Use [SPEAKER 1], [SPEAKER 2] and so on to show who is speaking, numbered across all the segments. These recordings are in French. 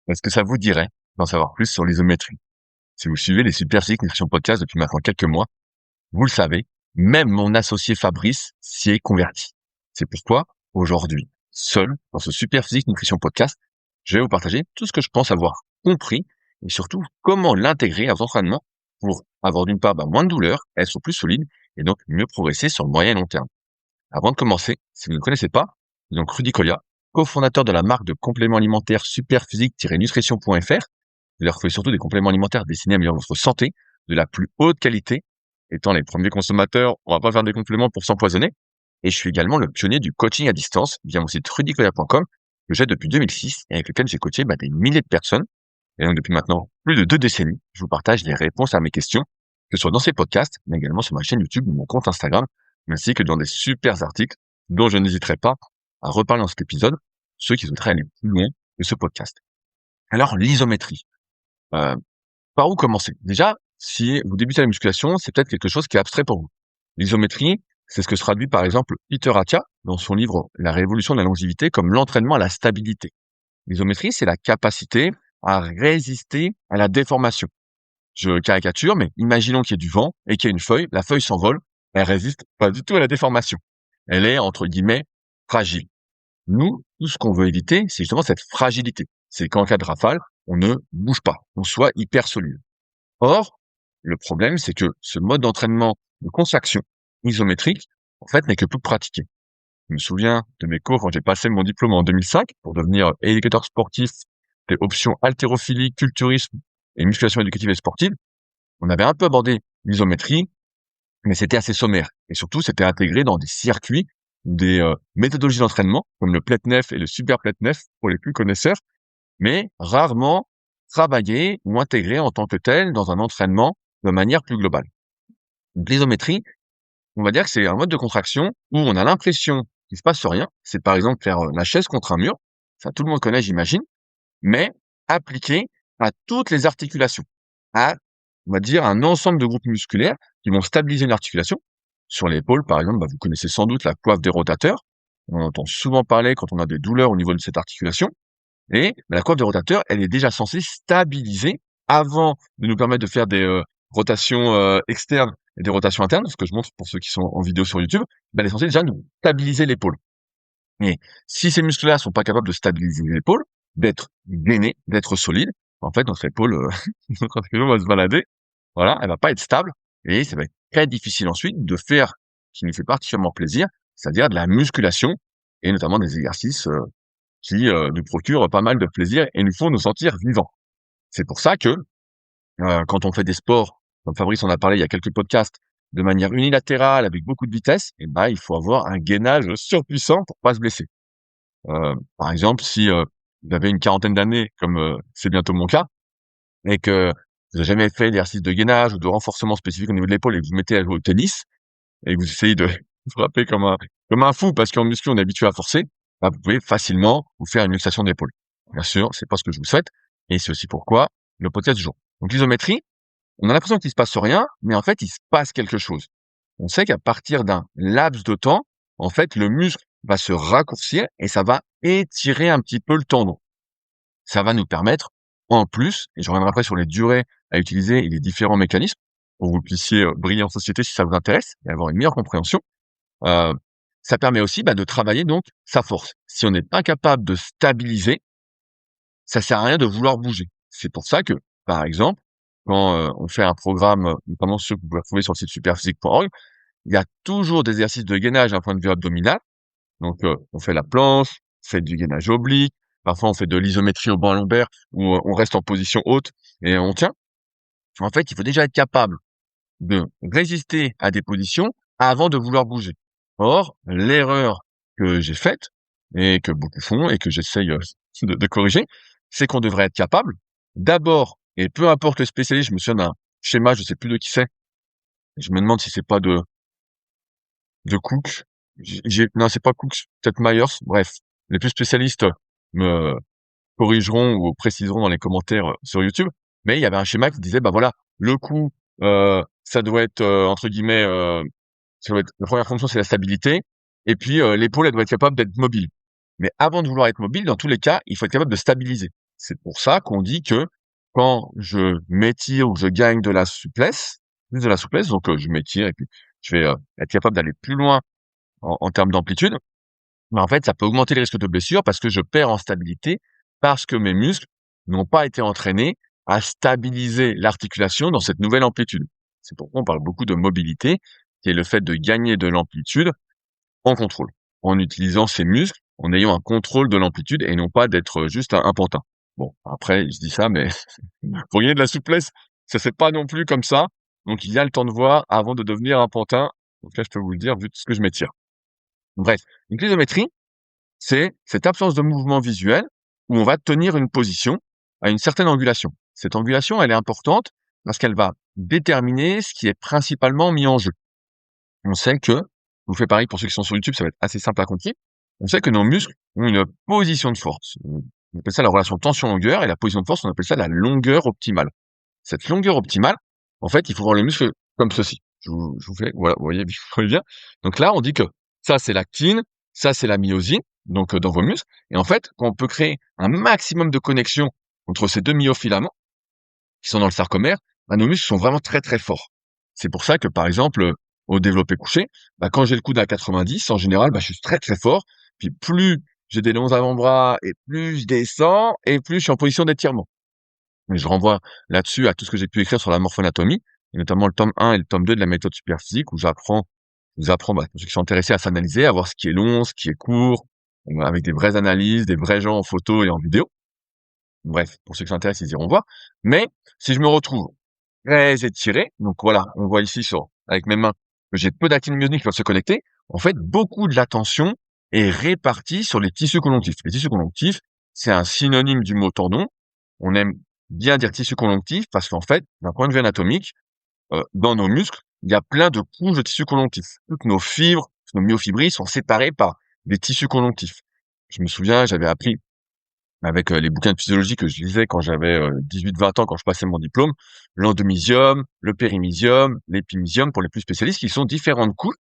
[SPEAKER 1] Est-ce que ça vous dirait d'en savoir plus sur l'isométrie? Si vous suivez les Super Physique Nutrition Podcast depuis maintenant quelques mois, vous le savez, même mon associé Fabrice s'y est converti. C'est pourquoi, aujourd'hui, seul, dans ce Super Physique Nutrition Podcast, je vais vous partager tout ce que je pense avoir compris et surtout comment l'intégrer à vos entraînements pour avoir d'une part moins de douleur, être plus solide et donc mieux progresser sur le moyen et long terme. Avant de commencer, si vous ne connaissez pas, donc Rudy Colia, cofondateur de la marque de compléments alimentaires superphysique-nutrition.fr. Vous leur fait surtout des compléments alimentaires destinés à améliorer votre santé de la plus haute qualité. Étant les premiers consommateurs, on va pas faire des compléments pour s'empoisonner. Et je suis également le pionnier du coaching à distance via mon site rudycolia.com que j'ai depuis 2006 et avec lequel j'ai coaché des milliers de personnes. Et donc depuis maintenant plus de 2 décennies, je vous partage les réponses à mes questions, que ce soit dans ces podcasts, mais également sur ma chaîne YouTube ou mon compte Instagram, ainsi que dans des super articles dont je n'hésiterai pas à reparler dans cet épisode, ceux qui souhaiteraient aller plus loin que ce podcast. Alors, l'isométrie. Euh, Par où commencer? Déjà, si vous débutez la musculation, c'est peut-être quelque chose qui est abstrait pour vous. L'isométrie, c'est ce que se traduit par exemple Peter Attia dans son livre La révolution de la longévité comme l'entraînement à la stabilité. L'isométrie, c'est la capacité à résister à la déformation. Je caricature, mais imaginons qu'il y ait du vent et qu'il y ait une feuille, la feuille s'envole, elle résiste pas du tout à la déformation. Elle est, entre guillemets, fragile. Nous, tout ce qu'on veut éviter, c'est justement cette fragilité. C'est qu'en cas de rafale, on ne bouge pas, on soit hyper solide. Or, le problème, c'est que ce mode d'entraînement de contraction isométrique, en fait, n'est que peu pratiqué. Je me souviens de mes cours quand j'ai passé mon diplôme en 2005 pour devenir éducateur sportif des options haltérophilie, culturisme et musculation éducative et sportive. On avait un peu abordé l'isométrie, mais c'était assez sommaire. Et surtout, c'était intégré dans des circuits, des méthodologies d'entraînement, comme le Pletnev et le Super Pletnev pour les plus connaisseurs, mais rarement travaillé ou intégré en tant que tel dans un entraînement de manière plus globale. Donc, l'isométrie, on va dire que c'est un mode de contraction où on a l'impression qu'il se passe rien. C'est par exemple faire la chaise contre un mur. Ça, tout le monde connaît, j'imagine, mais appliqué à toutes les articulations, à, on va dire, un ensemble de groupes musculaires qui vont stabiliser une articulation. Sur l'épaule, par exemple, vous connaissez sans doute la coiffe des rotateurs. On en entend souvent parler quand on a des douleurs au niveau de cette articulation. Et la coiffe des rotateurs, elle est déjà censée stabiliser avant de nous permettre de faire des rotations externes et des rotations internes, ce que je montre pour ceux qui sont en vidéo sur YouTube. Elle est censée déjà nous stabiliser l'épaule. Mais si ces muscles-là sont pas capables de stabiliser l'épaule, d'être gainée, d'être solide, en fait, notre épaule, notre épaule va se balader. Voilà, elle va pas être stable et ça va être très difficile ensuite de faire ce qui nous fait particulièrement plaisir, c'est-à-dire de la musculation et notamment des exercices qui nous procurent pas mal de plaisir et nous font nous sentir vivants. C'est pour ça que quand on fait des sports, comme Fabrice en a parlé il y a quelques podcasts, de manière unilatérale avec beaucoup de vitesse, il faut avoir un gainage surpuissant pour pas se blesser. Par exemple, si vous avez une quarantaine d'années, comme c'est bientôt mon cas, et que vous n'avez jamais fait d'exercice de gainage ou de renforcement spécifique au niveau de l'épaule et que vous mettez à jouer au tennis et que vous essayez de frapper comme un fou parce qu'en muscu on est habitué à forcer, vous pouvez facilement vous faire une luxation d'épaule. Bien sûr, c'est pas ce que je vous souhaite et c'est aussi pourquoi le podcast du jour. Donc l'isométrie, on a l'impression qu'il se passe rien, mais en fait il se passe quelque chose. On sait qu'à partir d'un laps de temps, en fait, le muscle va se raccourcir et ça va étirer un petit peu le tendon. Ça va nous permettre, en plus, et je reviendrai après sur les durées à utiliser et les différents mécanismes, pour que vous puissiez briller en société si ça vous intéresse et avoir une meilleure compréhension. Euh, Ça permet aussi de travailler donc sa force. Si on n'est pas capable de stabiliser, ça sert à rien de vouloir bouger. C'est pour ça que, par exemple, quand on fait un programme, notamment ceux que vous pouvez retrouver sur le site superphysique.org, il y a toujours des exercices de gainage d'un point de vue abdominal. Donc, on fait la planche, on fait du gainage oblique, parfois on fait de l'isométrie au banc lombaire où on reste en position haute et on tient. En fait, il faut déjà être capable de résister à des positions avant de vouloir bouger. Or, l'erreur que j'ai faite et que beaucoup font et que j'essaye de corriger, c'est qu'on devrait être capable d'abord, et peu importe le spécialiste, je me souviens d'un schéma, je sais plus de qui c'est, je me demande si c'est pas de Cook. Non, c'est pas Cook, peut-être Myers. Bref, les plus spécialistes me corrigeront ou préciseront dans les commentaires sur YouTube. Mais il y avait un schéma qui disait, voilà, le coup, ça doit être entre guillemets, ça doit être la première fonction, c'est la stabilité. Et puis l'épaule, elle doit être capable d'être mobile. Mais avant de vouloir être mobile, dans tous les cas, il faut être capable de stabiliser. C'est pour ça qu'on dit que quand je m'étire ou je gagne de la souplesse, plus de la souplesse, donc je m'étire et puis je vais être capable d'aller plus loin en termes d'amplitude, mais en fait, ça peut augmenter les risques de blessure parce que je perds en stabilité, parce que mes muscles n'ont pas été entraînés à stabiliser l'articulation dans cette nouvelle amplitude. C'est pourquoi on parle beaucoup de mobilité, qui est le fait de gagner de l'amplitude en contrôle, en utilisant ses muscles, en ayant un contrôle de l'amplitude et non pas d'être juste un pantin. Bon, après, je dis ça, mais pour gagner de la souplesse, ça c'est pas non plus comme ça. Donc, il y a le temps de voir avant de devenir un pantin. Donc là, je peux vous le dire, vu tout ce que je m'étire. Bref, une l'isométrie, c'est cette absence de mouvement visuel où on va tenir une position à une certaine angulation. Cette angulation, elle est importante parce qu'elle va déterminer ce qui est principalement mis en jeu. On sait que, je vous fais pareil pour ceux qui sont sur YouTube, ça va être assez simple à comprendre. On sait que nos muscles ont une position de force. On appelle ça la relation tension-longueur et la position de force, on appelle ça la longueur optimale. Cette longueur optimale, en fait, il faut voir le muscle comme ceci. Je vous fais, voilà, vous voyez bien. Donc là, on dit que ça, c'est l'actine, ça, c'est la myosine, donc dans vos muscles. Et en fait, quand on peut créer un maximum de connexion entre ces deux myofilaments qui sont dans le sarcomère, bah, nos muscles sont vraiment très très forts. C'est pour ça que, par exemple, au développé couché, bah, quand j'ai le coude à 90, en général, bah, je suis très très fort. Puis plus j'ai des longs avant-bras et plus je descends et plus je suis en position d'étirement. Mais je renvoie là-dessus à tout ce que j'ai pu écrire sur la morphoanatomie, et notamment le tome 1 et le tome 2 de la méthode Superphysique, où je vous apprends, bah, pour ceux qui sont intéressés à s'analyser, à voir ce qui est long, ce qui est court, avec des vraies analyses, des vrais gens en photo et en vidéo. Bref, pour ceux qui s'intéressent, ils iront voir. Mais si je me retrouve très étiré, donc voilà, on voit ici avec mes mains que j'ai peu d'actines myosiniques qui peuvent se connecter, en fait, beaucoup de l'attention est répartie sur les tissus conjonctifs. Les tissus conjonctifs, c'est un synonyme du mot tendon. On aime bien dire tissu conjonctif parce qu'en fait, d'un point de vue anatomique, dans nos muscles, il y a plein de couches de tissus conjonctifs. Toutes nos fibres, nos myofibrilles sont séparées par des tissus conjonctifs. Je me souviens, j'avais appris avec les bouquins de physiologie que je lisais quand j'avais 18-20 ans, quand je passais mon diplôme, l'endomysium, le périmysium, l'épimysium pour les plus spécialistes, qui sont différentes couches,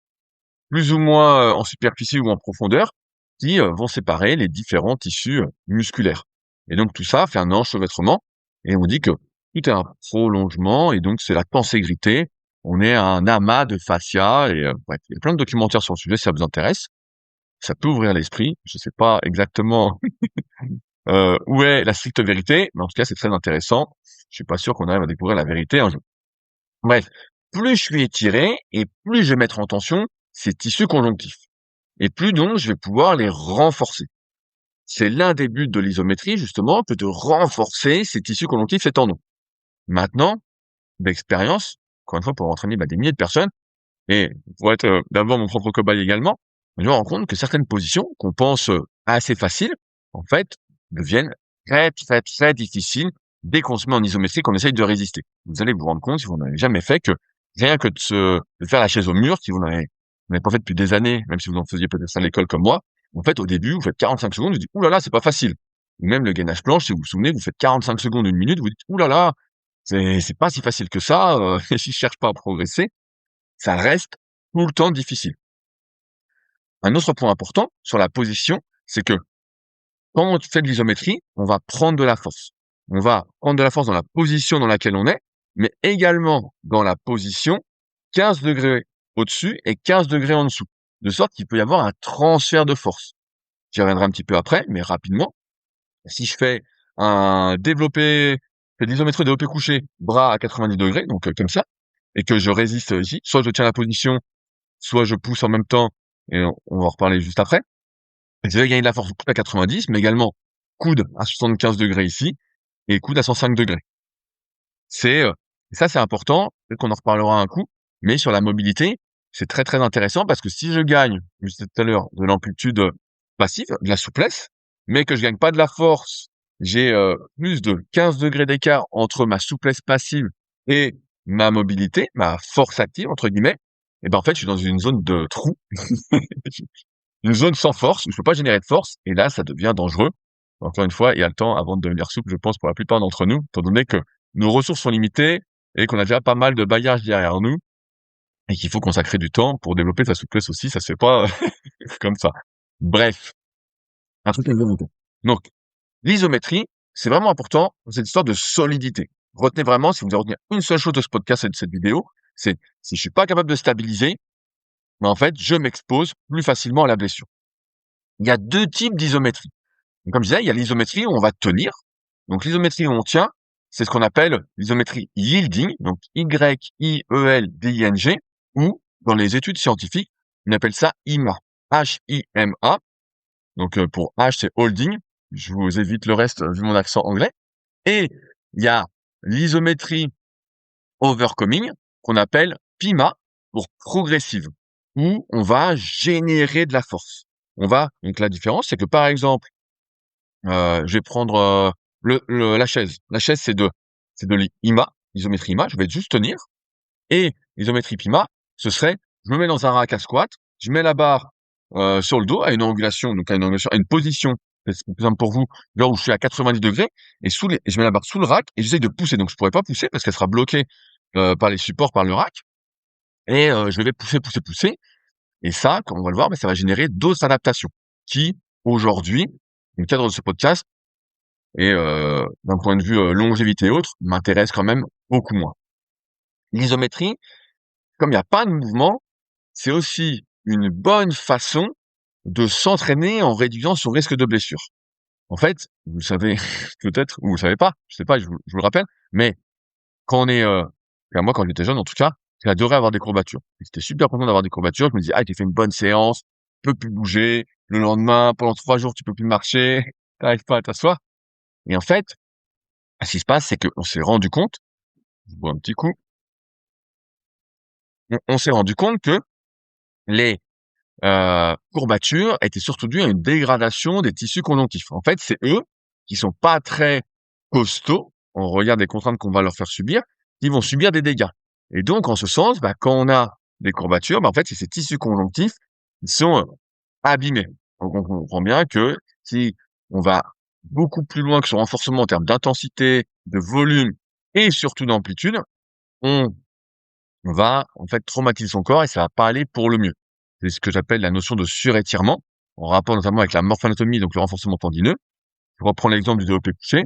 [SPEAKER 1] plus ou moins en superficie ou en profondeur, qui vont séparer les différents tissus musculaires. Et donc tout ça fait un enchevêtrement, et on dit que tout est un prolongement, et donc c'est la tenségrité. On est un amas de fascia, et bref, il y a plein de documentaires sur le sujet si ça vous intéresse. Ça peut ouvrir l'esprit. Je sais pas exactement où est la stricte vérité, mais en tout cas c'est très intéressant. Je suis pas sûr qu'on arrive à découvrir la vérité un jour. Bref, plus je suis étiré et plus je vais mettre en tension ces tissus conjonctifs. Et plus donc je vais pouvoir les renforcer. C'est l'un des buts de l'isométrie, justement, que de renforcer ces tissus conjonctifs et tendons. Maintenant, d'expérience, encore une fois, pour entraîner des milliers de personnes, et pour être d'abord mon propre cobaye également, je me rends compte que certaines positions qu'on pense assez faciles, en fait, deviennent très, très, très difficiles dès qu'on se met en isométrie, qu'on essaye de résister. Vous allez vous rendre compte, si vous n'avez jamais fait, que rien que de faire la chaise au mur, si vous n'avez pas fait depuis des années, même si vous en faisiez peut-être ça à l'école comme moi, en fait, au début, vous faites 45 secondes, vous dites, ouh là là, c'est pas facile. Ou même le gainage planche, si vous vous souvenez, vous faites 45 secondes, une minute, vous dites, ouh là là, c'est pas si facile que ça, et si je cherche pas à progresser, ça reste tout le temps difficile. Un autre point important sur la position, c'est que quand on fait de l'isométrie, on va prendre de la force. On va prendre de la force dans la position dans laquelle on est, mais également dans la position 15 degrés au-dessus et 15 degrés en dessous. De sorte qu'il peut y avoir un transfert de force. J'y reviendrai un petit peu après, mais rapidement. Si je fais de l'isométrie développé couché, bras à 90 degrés, donc comme ça, et que je résiste ici, soit je tiens la position, soit je pousse en même temps, et on va en reparler juste après. Et je vais gagner de la force coude à 90, mais également coude à 75 degrés ici, et coude à 105 degrés. Et ça c'est important, peut-être qu'on en reparlera un coup, mais sur la mobilité, c'est très très intéressant parce que si je gagne, je disais tout à l'heure, de l'amplitude passive, de la souplesse, mais que je gagne pas de la force, j'ai plus de 15 degrés d'écart entre ma souplesse passive et ma mobilité, ma force active entre guillemets, et ben en fait je suis dans une zone de trou, une zone sans force où je peux pas générer de force, et là ça devient dangereux. Encore une fois, il y a le temps avant de devenir souple, je pense, pour la plupart d'entre nous, étant donné que nos ressources sont limitées et qu'on a déjà pas mal de bagages derrière nous et qu'il faut consacrer du temps pour développer sa souplesse aussi, ça se fait pas comme ça. Bref, un truc à vous. Donc, l'isométrie, c'est vraiment important, cette histoire de solidité. Retenez vraiment, si vous devez retenir une seule chose de ce podcast et de cette vidéo, c'est si je suis pas capable de stabiliser, mais en fait, je m'expose plus facilement à la blessure. Il y a 2 types d'isométrie. Donc, comme je disais, il y a l'isométrie où on va tenir. Donc, l'isométrie où on tient, c'est ce qu'on appelle l'isométrie yielding, donc Y-I-E-L-D-I-N-G, ou dans les études scientifiques, on appelle ça IMA, H-I-M-A. Donc, pour H, c'est holding. Je vous évite le reste vu mon accent anglais. Et il y a l'isométrie overcoming qu'on appelle PIMA pour progressive, où on va générer de la force. Donc la différence, c'est que par exemple, je vais prendre la chaise. La chaise, c'est de l'IMA, l'isométrie IMA. Je vais juste tenir. Et l'isométrie PIMA, ce serait, je me mets dans un rack à squat, je mets la barre sur le dos à une angulation, à une position, c'est plus simple pour vous, genre où je suis à 90 degrés, et je mets la barre sous le rack et j'essaye de pousser. Donc je pourrais pas pousser parce qu'elle sera bloquée par les supports, par le rack. Et je vais pousser, pousser, pousser. Et ça, comme on va le voir, ça va générer d'autres adaptations qui, aujourd'hui, dans le cadre de ce podcast, et d'un point de vue longévité et autres, m'intéressent quand même beaucoup moins. L'isométrie, comme il n'y a pas de mouvement, c'est aussi une bonne façon de s'entraîner en réduisant son risque de blessure. En fait, vous le savez peut-être, ou vous le savez pas, je sais pas, je vous le rappelle, mais quand on est, moi quand j'étais jeune en tout cas, j'adorais avoir des courbatures. C'était super content d'avoir des courbatures. Je me disais, ah, tu fait une bonne séance, tu peux plus bouger. Le lendemain, pendant 3 jours, tu peux plus marcher, t'arrives pas à t'asseoir. Et en fait, ce qui se passe, c'est qu'on s'est rendu compte, je bois un petit coup, on s'est rendu compte que les courbatures étaient surtout dues à une dégradation des tissus conjonctifs. En fait, c'est eux qui sont pas très costauds, on regarde les contraintes qu'on va leur faire subir, qui vont subir des dégâts. Et donc, en ce sens, quand on a des courbatures, en fait, c'est ces tissus conjonctifs qui sont abîmés. Donc, on comprend bien que si on va beaucoup plus loin que ce renforcement en termes d'intensité, de volume et surtout d'amplitude, on va en fait traumatiser son corps et ça va pas aller pour le mieux. C'est ce que j'appelle la notion de surétirement, en rapport notamment avec la morphoanatomie, donc le renforcement tendineux. Je reprends l'exemple du développé couché.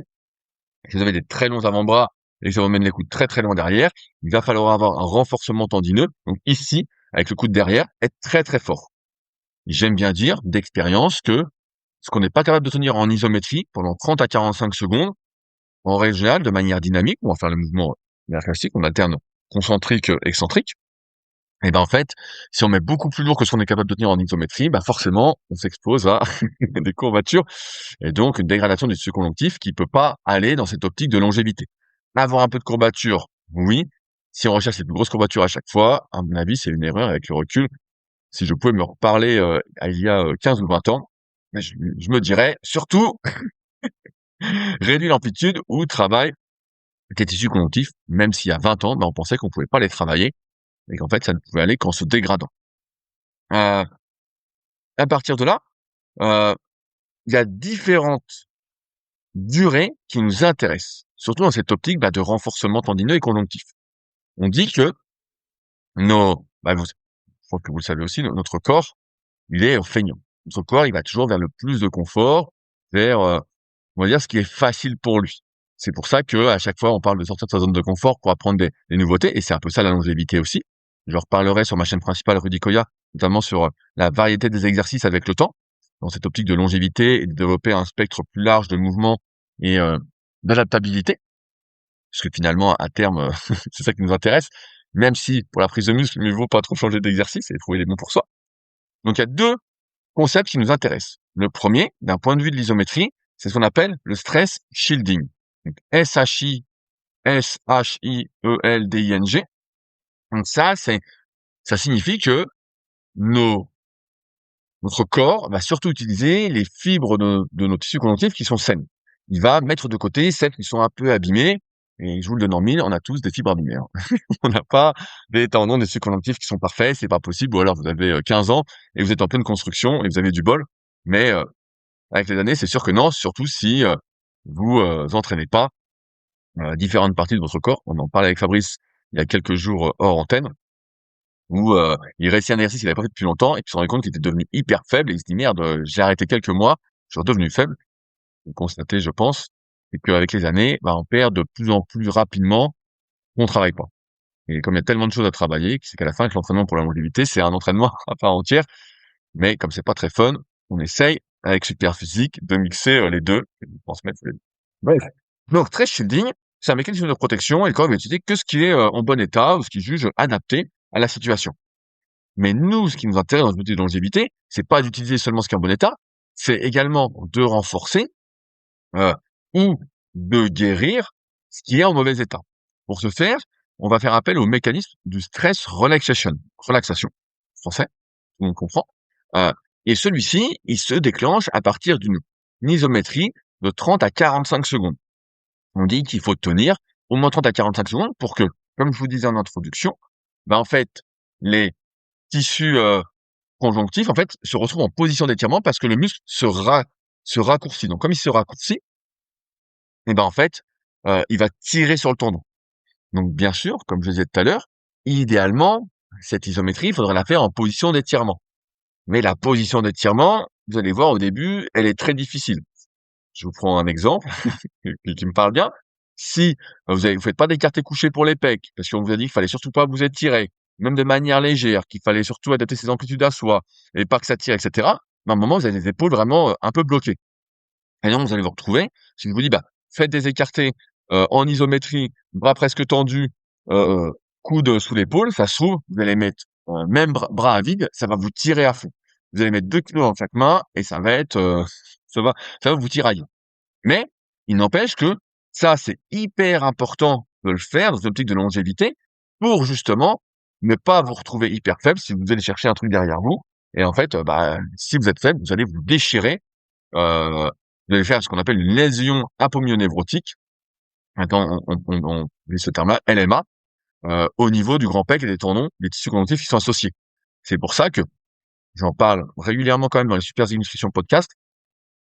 [SPEAKER 1] Si vous avez des très longs avant-bras et que ça vous mène les coudes très très loin derrière, il va falloir avoir un renforcement tendineux. Donc ici, avec le coude derrière, être très très fort. J'aime bien dire d'expérience que ce qu'on n'est pas capable de tenir en isométrie pendant 30 à 45 secondes, en règle générale, de manière dynamique, on va faire le mouvement classique, on alterne concentrique, excentrique. Et en fait, si on met beaucoup plus lourd que ce qu'on est capable de tenir en isométrie, forcément, on s'expose à des courbatures et donc une dégradation du tissu conjonctif qui peut pas aller dans cette optique de longévité. Avoir un peu de courbature, oui. Si on recherche les plus grosses courbatures à chaque fois, à mon avis, c'est une erreur avec le recul. Si je pouvais me reparler il y a 15 ou 20 ans, je me dirais surtout réduis l'amplitude ou travaille tes tissus conjonctifs, même s'il y a 20 ans, on pensait qu'on pouvait pas les travailler et qu'en fait, ça ne pouvait aller qu'en se dégradant. À partir de là, heu, il y a différentes durées qui nous intéressent, surtout dans cette optique, de renforcement tendineux et conjonctif. On dit que je crois que vous le savez aussi, notre corps, il est feignant. Notre corps, il va toujours vers le plus de confort, vers, on va dire ce qui est facile pour lui. C'est pour ça que à chaque fois, on parle de sortir de sa zone de confort pour apprendre des nouveautés et c'est un peu ça la longévité aussi. Je reparlerai sur ma chaîne principale Rudy Koya, notamment sur la variété des exercices avec le temps, dans cette optique de longévité et de développer un spectre plus large de mouvements et d'adaptabilité. Parce que finalement, à terme, c'est ça qui nous intéresse, même si pour la prise de muscle, mieux vaut pas trop changer d'exercice et trouver les bons pour soi. Donc il y a 2 concepts qui nous intéressent. Le premier, d'un point de vue de l'isométrie, c'est ce qu'on appelle le stress shielding. Donc S-H-I-E-L-D-I-N-G. Donc ça signifie que notre corps va surtout utiliser les fibres de nos tissus conjonctifs qui sont saines. Il va mettre de côté celles qui sont un peu abîmées. Et je vous le donne en mille, on a tous des fibres abîmées. On n'a pas des tendons, des tissus conjonctifs qui sont parfaits, c'est pas possible. Ou alors vous avez 15 ans et vous êtes en pleine construction et vous avez du bol. Mais avec les années, c'est sûr que non, surtout si vous entraînez pas différentes parties de votre corps. On en parlait avec Fabrice il y a quelques jours hors antenne, où il réussit un exercice qu'il avait pas fait depuis longtemps et puis il se rendait compte qu'il était devenu hyper faible et il se dit: «Merde, j'ai arrêté quelques mois, je suis redevenu faible». Vous le constatez, je pense. c'est qu'avec les années, on perd de plus en plus rapidement on travaille pas. Et comme il y a tellement de choses à travailler, c'est qu'à la fin, que l'entraînement pour la longévité, c'est un entraînement à part entière. Mais comme c'est pas très fun, on essaye, avec Superphysique, de mixer les deux. Et de transmettre les deux. Bref. Donc, Stress Shielding, c'est un mécanisme de protection et le corps va utiliser que ce qui est en bon état ou ce qu'il juge adapté à la situation. Mais nous, ce qui nous intéresse dans le outil de longévité, c'est pas d'utiliser seulement ce qui est en bon état, c'est également de renforcer euh, ou de guérir ce qui est en mauvais état. Pour ce faire, on va faire appel au mécanisme du stress relaxation, français, tout le monde comprend. Euh, et celui-ci, il se déclenche à partir d'une isométrie de 30 à 45 secondes. On dit qu'il faut tenir au moins 30 à 45 secondes pour que, comme je vous disais en introduction, en fait, les tissus conjonctifs, en fait, se retrouvent en position d'étirement parce que le muscle se raccourcit. Donc, comme il se raccourcit, et en fait, il va tirer sur le tendon. Donc, bien sûr, comme je disais tout à l'heure, idéalement, cette isométrie, il faudrait la faire en position d'étirement. Mais la position d'étirement, vous allez voir au début, elle est très difficile. Je vous prends un exemple qui me parle bien. Si vous faites pas d'écarté couché pour les pecs, parce qu'on vous a dit qu'il fallait surtout pas vous étirer, même de manière légère, qu'il fallait surtout adapter ses amplitudes à soi, et pas que ça tire, etc. À un moment, vous avez les épaules vraiment un peu bloquées. Et donc, vous allez vous retrouver, si je vous dis, faites des écartés en isométrie, bras presque tendus, euh, coude sous l'épaule, ça se trouve, vous allez mettre même bras à vide, ça va vous tirer à fond. Vous allez mettre 2 kilos dans chaque main et ça va être, ça va vous tirailler. Mais il n'empêche que ça, c'est hyper important de le faire dans une optique de longévité pour justement ne pas vous retrouver hyper faible si vous allez chercher un truc derrière vous. Et en fait, si vous êtes faible, vous allez vous déchirer. Vous allez faire ce qu'on appelle une lésion apomyonévrotique. Maintenant, on dit ce terme-là, LMA, au niveau du grand pec et des tendons, des tissus connectifs qui sont associés. C'est pour ça que j'en parle régulièrement quand même dans les Super Nutrition Podcast.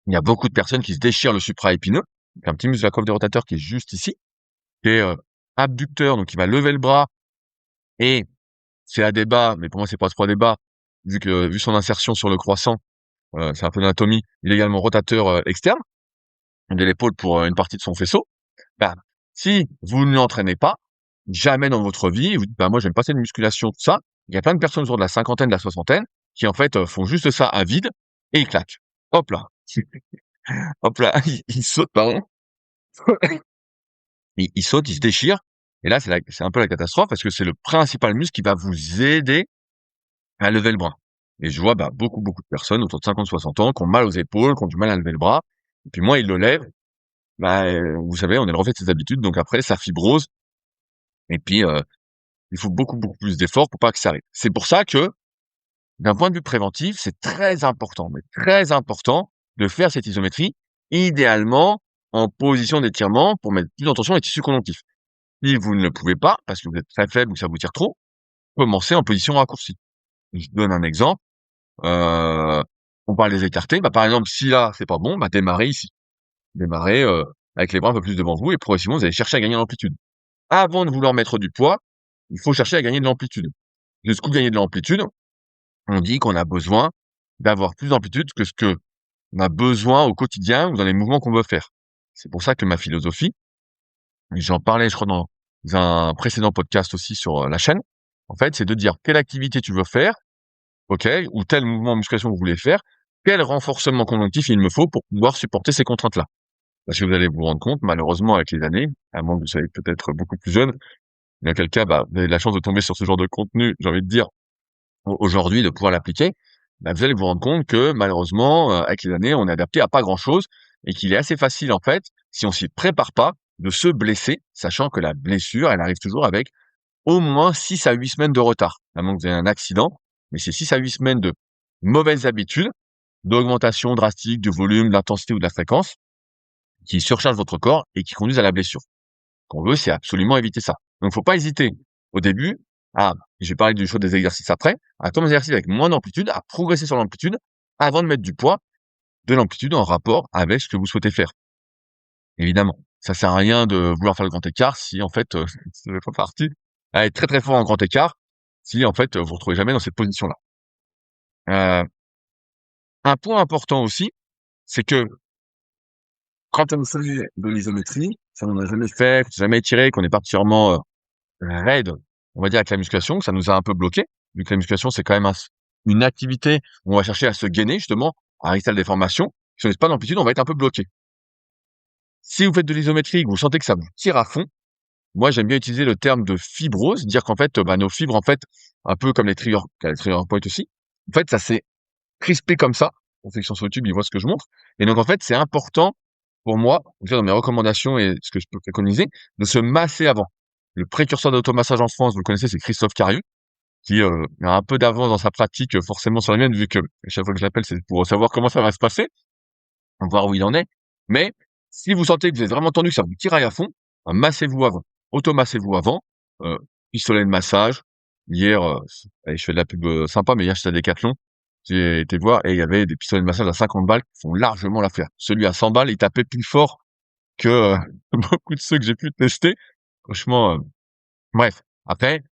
[SPEAKER 1] Il y a beaucoup de personnes qui se déchirent le supraépineux, donc un petit muscle de la coiffe des rotateurs qui est juste ici, qui est abducteur, donc il va lever le bras et c'est à débat, mais pour moi c'est pas trop à débat, vu son insertion sur le croissant, c'est un peu d'anatomie, il est également rotateur externe de l'épaule pour une partie de son faisceau. Si vous ne l'entraînez pas, jamais dans votre vie, vous dites, moi j'aime pas cette musculation, tout ça, il y a plein de personnes autour de la cinquantaine, de la soixantaine, qui en fait font juste ça à vide et ils claquent. Hop là. Hop là, il saute, pardon. Il saute, il se déchire. Et là, c'est un peu la catastrophe parce que c'est le principal muscle qui va vous aider à lever le bras. Et je vois beaucoup de personnes autour de 50-60 ans qui ont mal aux épaules, qui ont du mal à lever le bras. Et puis moi, ils le lèvent. Vous savez, on est le reflet de ses habitudes. Donc après, ça fibrose. Et puis, il faut beaucoup plus d'efforts pour pas que ça arrive. C'est pour ça que, d'un point de vue préventif, c'est très important, mais très important de faire cette isométrie, idéalement en position d'étirement pour mettre plus en tension les tissus conjonctifs. Si vous ne le pouvez pas, parce que vous êtes très faible ou que ça vous tire trop, commencez en position raccourcie. Je donne un exemple. On parle des écartés. Par exemple, si là, c'est pas bon, démarrez ici. Démarrez avec les bras un peu plus devant vous et progressivement, vous allez chercher à gagner en amplitude. Avant de vouloir mettre du poids, il faut chercher à gagner de l'amplitude. Jusqu'où gagner de l'amplitude? On dit qu'on a besoin d'avoir plus d'amplitude que ce que on a besoin au quotidien ou dans les mouvements qu'on veut faire. C'est pour ça que ma philosophie, j'en parlais, je crois, dans un précédent podcast aussi sur la chaîne, en fait, c'est de dire quelle activité tu veux faire, ok, ou tel mouvement en musculation que vous voulez faire, quel renforcement conjonctif il me faut pour pouvoir supporter ces contraintes-là. Parce que vous allez vous rendre compte, malheureusement, avec les années, à moins que vous soyez peut-être beaucoup plus jeune, dans quel cas, vous avez de la chance de tomber sur ce genre de contenu, j'ai envie de dire, aujourd'hui, de pouvoir l'appliquer, vous allez vous rendre compte que, malheureusement, avec les années, on est adapté à pas grand-chose et qu'il est assez facile, en fait, si on s'y prépare pas, de se blesser, sachant que la blessure, elle arrive toujours avec au moins 6 à 8 semaines de retard. À moins que vous ayez un accident, mais c'est 6 à 8 semaines de mauvaises habitudes, d'augmentation drastique du volume, de l'intensité ou de la fréquence, qui surchargent votre corps et qui conduisent à la blessure. Ce qu'on veut, c'est absolument éviter ça. Donc, faut pas hésiter au début je vais parler du choix des exercices après, à commencer l'exercice avec moins d'amplitude, à progresser sur l'amplitude, avant de mettre du poids, de l'amplitude en rapport avec ce que vous souhaitez faire. Évidemment, ça sert à rien de vouloir faire le grand écart si en fait, ça fait pas partie à être très très fort en grand écart, si en fait, vous vous retrouvez jamais dans cette position-là. Un point important aussi, c'est que quand on fait de l'isométrie, ça on n'a jamais fait, jamais étiré, qu'on est particulièrement raide, on va dire avec la musculation, que ça nous a un peu bloqué, vu que la musculation c'est quand même une activité où on va chercher à se gainer justement, à réaliser la déformation. Si on n'est pas d'amplitude, on va être un peu bloqué. Si vous faites de l'isométrie, que vous sentez que ça vous tire à fond, moi j'aime bien utiliser le terme de fibrose, dire qu'en fait, nos fibres en fait, un peu comme les trigger points aussi, en fait ça s'est crispé comme ça. Pour ceux qui sont sur YouTube, ils voient ce que je montre. Et donc en fait, c'est important pour moi, en tout cas dans mes recommandations et ce que je peux préconiser, de se masser avant. Le précurseur d'automassage en France, vous le connaissez, c'est Christophe Cariou, qui a un peu d'avance dans sa pratique, forcément sur la mienne, vu que chaque fois que je l'appelle, c'est pour savoir comment ça va se passer, voir où il en est. Mais si vous sentez que vous êtes vraiment tendu, que ça vous tiraille à fond, massez-vous avant. Automassez-vous avant. Euh, Pistolet de massage. Hier, allez, je fais de la pub sympa, mais hier j'étais à Decathlon. J'ai été voir et il y avait des pistolets de massage à 50 balles qui font largement l'affaire. Celui à 100 balles, il tapait plus fort que beaucoup de ceux que j'ai pu tester. Franchement, bref. Après,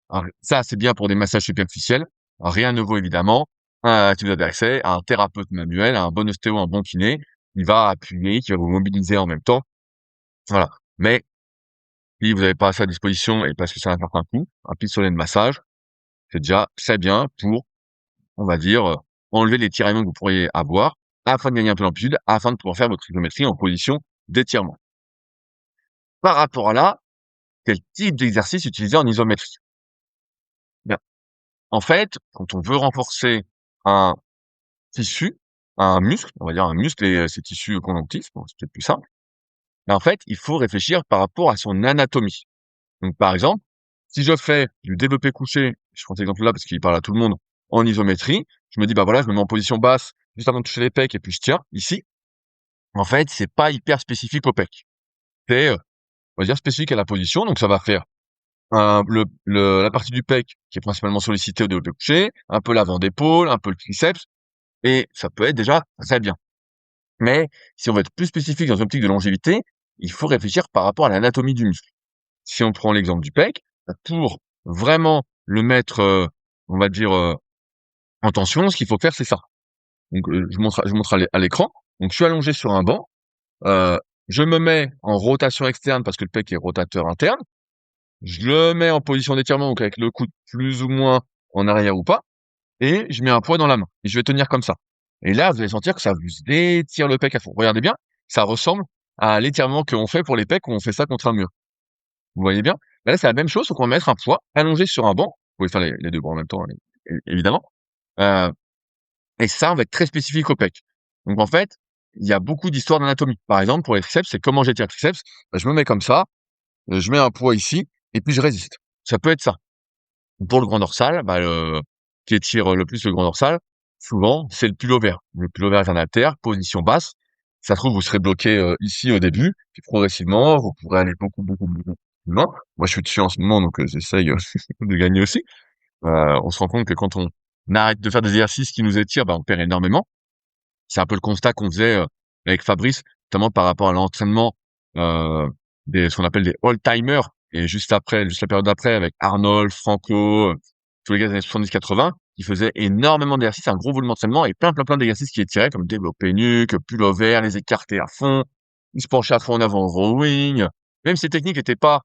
[SPEAKER 1] ça c'est bien pour des massages superficiels. Rien ne vaut évidemment, si vous avez accès à un thérapeute manuel, à un bon ostéo, un bon kiné. Il va appuyer, qui va vous mobiliser en même temps. Voilà. Mais si vous n'avez pas ça à disposition et parce que ça a un certain coût, un pistolet de massage, c'est déjà très bien pour, on va dire, enlever les tiraillements que vous pourriez avoir afin de gagner un peu d'amplitude, afin de pouvoir faire votre isométrie en position d'étirement. Par rapport à là, quel type d'exercice utiliser en isométrie? Bien. En fait, quand on veut renforcer un tissu, un muscle, on va dire un muscle et ses tissus conjonctifs, bon, c'est peut-être plus simple. Mais en fait, il faut réfléchir par rapport à son anatomie. Donc, par exemple, si je fais du développé couché, je prends cet exemple-là parce qu'il parle à tout le monde, en isométrie, je me dis, bah voilà, je me mets en position basse juste avant de toucher les pecs et puis je tiens ici. En fait, c'est pas hyper spécifique au pec. C'est, on va dire, spécifique à la position. Donc, ça va faire la partie du pec qui est principalement sollicitée au développé couché, un peu l'avant d'épaule, un peu le triceps, et ça peut être déjà très bien. Mais si on veut être plus spécifique dans une optique de longévité, il faut réfléchir par rapport à l'anatomie du muscle. Si on prend l'exemple du pec, pour vraiment le mettre, on va dire, en tension, ce qu'il faut faire, c'est ça. Donc, je montre à l'écran. Donc, je suis allongé sur un banc. Je me mets en rotation externe parce que le pec est rotateur interne. Je le mets en position d'étirement, donc avec le coude plus ou moins en arrière ou pas. Et je mets un poids dans la main. Et je vais tenir comme ça. Et là, vous allez sentir que ça vous étire le pec à fond. Regardez bien, ça ressemble à l'étirement qu'on fait pour les pecs quand on fait ça contre un mur. Vous voyez bien? Bah, là, c'est la même chose, sauf qu'on va mettre un poids allongé sur un banc. Vous pouvez faire les 2 bancs en même temps, évidemment. Heu et ça, on va être très spécifique au pec. Donc en fait, il y a beaucoup d'histoires d'anatomie. Par exemple, pour les triceps, c'est comment j'étire le triceps? Bah, je me mets comme ça, je mets un poids ici et puis je résiste. Ça peut être ça. Pour le grand dorsal, bah, qui étire le plus le grand dorsal, souvent, c'est le pullover. Le pullover est un haltère, position basse. Ça se trouve, vous serez bloqué, ici au début, puis progressivement, vous pourrez aller beaucoup, beaucoup, beaucoup plus loin. Moi, je suis dessus en ce moment, donc j'essaye de gagner aussi. On se rend compte que quand on arrête de faire des exercices qui nous étirent, bah, on perd énormément. C'est un peu le constat qu'on faisait, avec Fabrice, notamment par rapport à l'entraînement, heu, ce qu'on appelle des old-timers et juste la période d'après avec Arnold, Franco, tous les gars des années 70-80, qui faisaient énormément d'exercices, un gros volume d'entraînement et plein d'exercices qui étiraient comme développé nuque, pullover, les écartés à fond, ils se penchaient à fond en avant au rowing. Même si ces techniques étaient pas,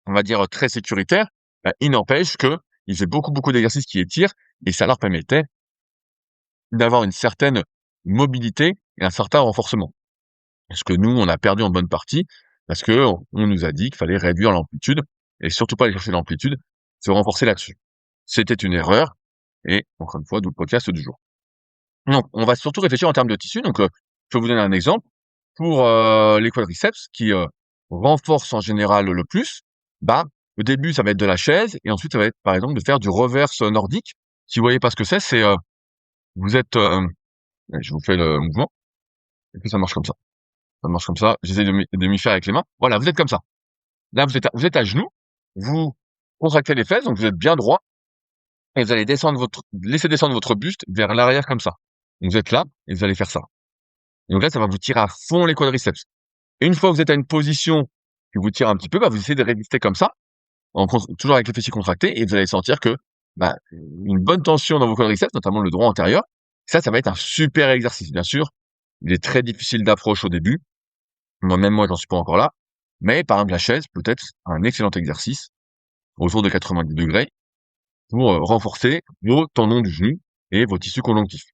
[SPEAKER 1] on va dire, très sécuritaires, bah, il n'empêche qu'ils faisaient beaucoup d'exercices qui étirent et ça leur permettait d'avoir une certaine mobilité et un certain renforcement. Ce que nous, on a perdu en bonne partie parce que on nous a dit qu'il fallait réduire l'amplitude et surtout pas aller chercher l'amplitude, se renforcer là-dessus. C'était une erreur et encore une fois, d'où le podcast du jour. Donc, on va surtout réfléchir en termes de tissu. Donc, je vais vous donner un exemple. Pour les quadriceps qui renforcent en général le plus, bah, au début, ça va être de la chaise et ensuite, ça va être, par exemple, de faire du reverse nordique. Si vous voyez pas ce que c'est, vous êtes, je vous fais le mouvement et puis ça marche comme ça. Ça marche comme ça. J'essaie de m'y faire avec les mains. Voilà, vous êtes comme ça. Là, vous êtes à genoux. Vous contractez les fesses, donc vous êtes bien droit et vous allez laisser descendre votre buste vers l'arrière comme ça. Donc vous êtes là et vous allez faire ça. Et donc là, ça va vous tirer à fond les quadriceps. Et une fois que vous êtes à une position qui vous tire un petit peu, bah, vous essayez de résister comme ça, toujours avec les fessiers contractés, et vous allez sentir que, bah, une bonne tension dans vos quadriceps, notamment le droit antérieur. Ça va être un super exercice. Bien sûr, il est très difficile d'approche au début. Moi, j'en suis pas encore là. Mais par exemple, la chaise peut être un excellent exercice autour de 90 degrés pour renforcer vos tendons du genou et vos tissus conjonctifs.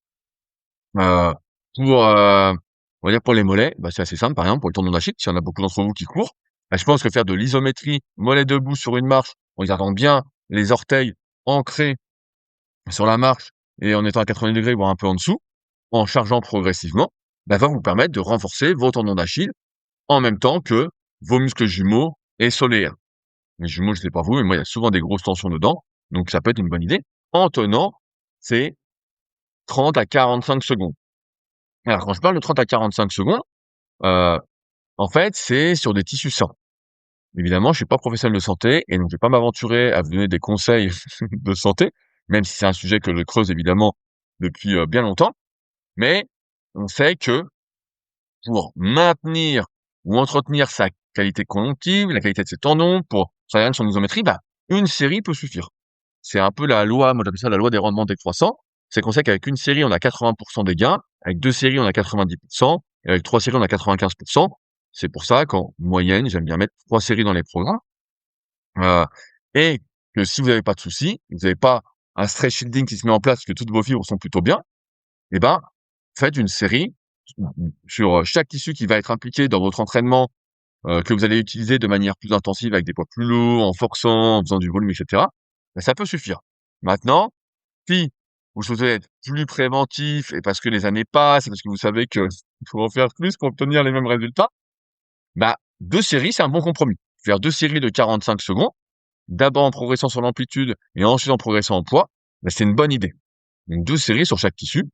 [SPEAKER 1] Euh, on va dire pour les mollets, bah, c'est assez simple. Par exemple, pour le tendon d'Achille, s'il y en a beaucoup d'entre vous qui courent, bah, je pense que faire de l'isométrie, mollet debout sur une marche, en gardant bien les orteils ancrés sur la marche et en étant à 90 degrés, voire un peu en dessous, en chargeant progressivement, bah, va vous permettre de renforcer vos tendons d'Achille en même temps que vos muscles jumeaux et solaires. Les jumeaux, je sais pas vous, mais moi, il y a souvent des grosses tensions dedans, donc ça peut être une bonne idée. En tenant, c'est 30 à 45 secondes. Alors, quand je parle de 30 à 45 secondes, euh, en fait, c'est sur des tissus sains. Évidemment, je suis pas professionnel de santé et donc je vais pas m'aventurer à vous donner des conseils de santé, même si c'est un sujet que je creuse évidemment depuis bien longtemps. Mais on sait que pour maintenir ou entretenir sa qualité conjonctive, la qualité de ses tendons, pour travailler son isométrie, bah, une série peut suffire. C'est un peu la loi, moi j'appelle ça la loi des rendements décroissants. C'est qu'on sait qu'avec une série, on a 80% des gains, avec deux séries, on a 90%, et avec trois séries, on a 95%. C'est pour ça qu'en moyenne, j'aime bien mettre trois séries dans les programmes. Euh, et que si vous n'avez pas de soucis, vous n'avez pas un stress shielding qui se met en place, que toutes vos fibres sont plutôt bien, eh ben, faites une série sur chaque tissu qui va être impliqué dans votre entraînement, que vous allez utiliser de manière plus intensive avec des poids plus lourds, en forçant, en faisant du volume, etc. Ben, ça peut suffire. Maintenant, si vous souhaitez être plus préventif et parce que les années passent et parce que vous savez que il faut en faire plus pour obtenir les mêmes résultats, bah, deux séries, c'est un bon compromis. Faire deux séries de 45 secondes, d'abord en progressant sur l'amplitude et ensuite en progressant en poids, bah, c'est une bonne idée. Donc deux séries sur chaque tissu.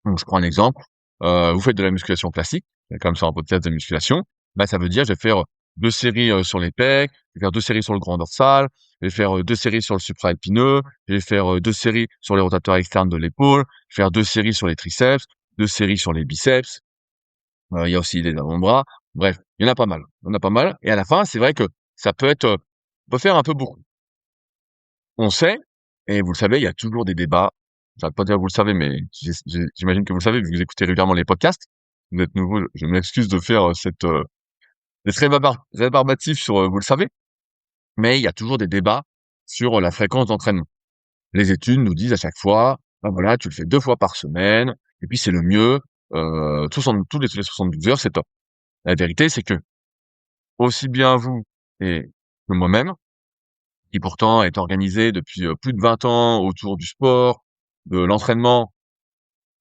[SPEAKER 1] Donc je prends un exemple. Vous faites de la musculation classique, comme sur un podcast de musculation. Bah, ça veut dire je vais faire deux séries sur les pecs, je vais faire deux séries sur le grand dorsal, je vais faire deux séries sur le supraépineux, je vais faire deux séries sur les rotateurs externes de l'épaule, je vais faire deux séries sur les triceps, deux séries sur les biceps. Il y a aussi les avant-bras. Bref, il y en a pas mal. Il y en a pas mal. Et à la fin, c'est vrai que ça peut être, on peut faire un peu beaucoup. On sait, et vous le savez, il y a toujours des débats. J'arrête pas de dire vous le savez, mais j'imagine que vous le savez, vu que vous écoutez régulièrement les podcasts. Vous êtes nouveau, je m'excuse de faire d'être rébarbatif sur vous le savez, mais il y a toujours des débats sur la fréquence d'entraînement. Les études nous disent à chaque fois, ben voilà, tu le fais deux fois par semaine, et puis c'est le mieux, tous les 72 heures, c'est top. La vérité, c'est que aussi bien vous et que moi-même, qui pourtant est organisé depuis plus de 20 ans autour du sport, de l'entraînement.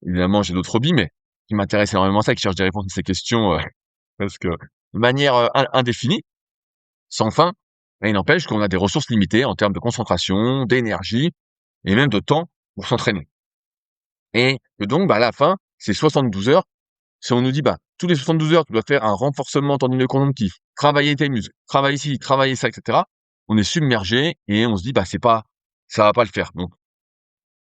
[SPEAKER 1] Évidemment, j'ai d'autres hobbies, mais qui m'intéressent énormément ça, qui cherchent des réponses à ces questions parce que de manière indéfinie, sans fin. Et il n'empêche qu'on a des ressources limitées en termes de concentration, d'énergie et même de temps pour s'entraîner. Et que donc, bah, à la fin, c'est 72 heures. Si on nous dit, bah, tous les 72 heures, tu dois faire un renforcement tendineux conjonctif, travailler tes muscles, travailler ci, travailler ça, etc. On est submergé et on se dit, bah, ça va pas le faire. Donc,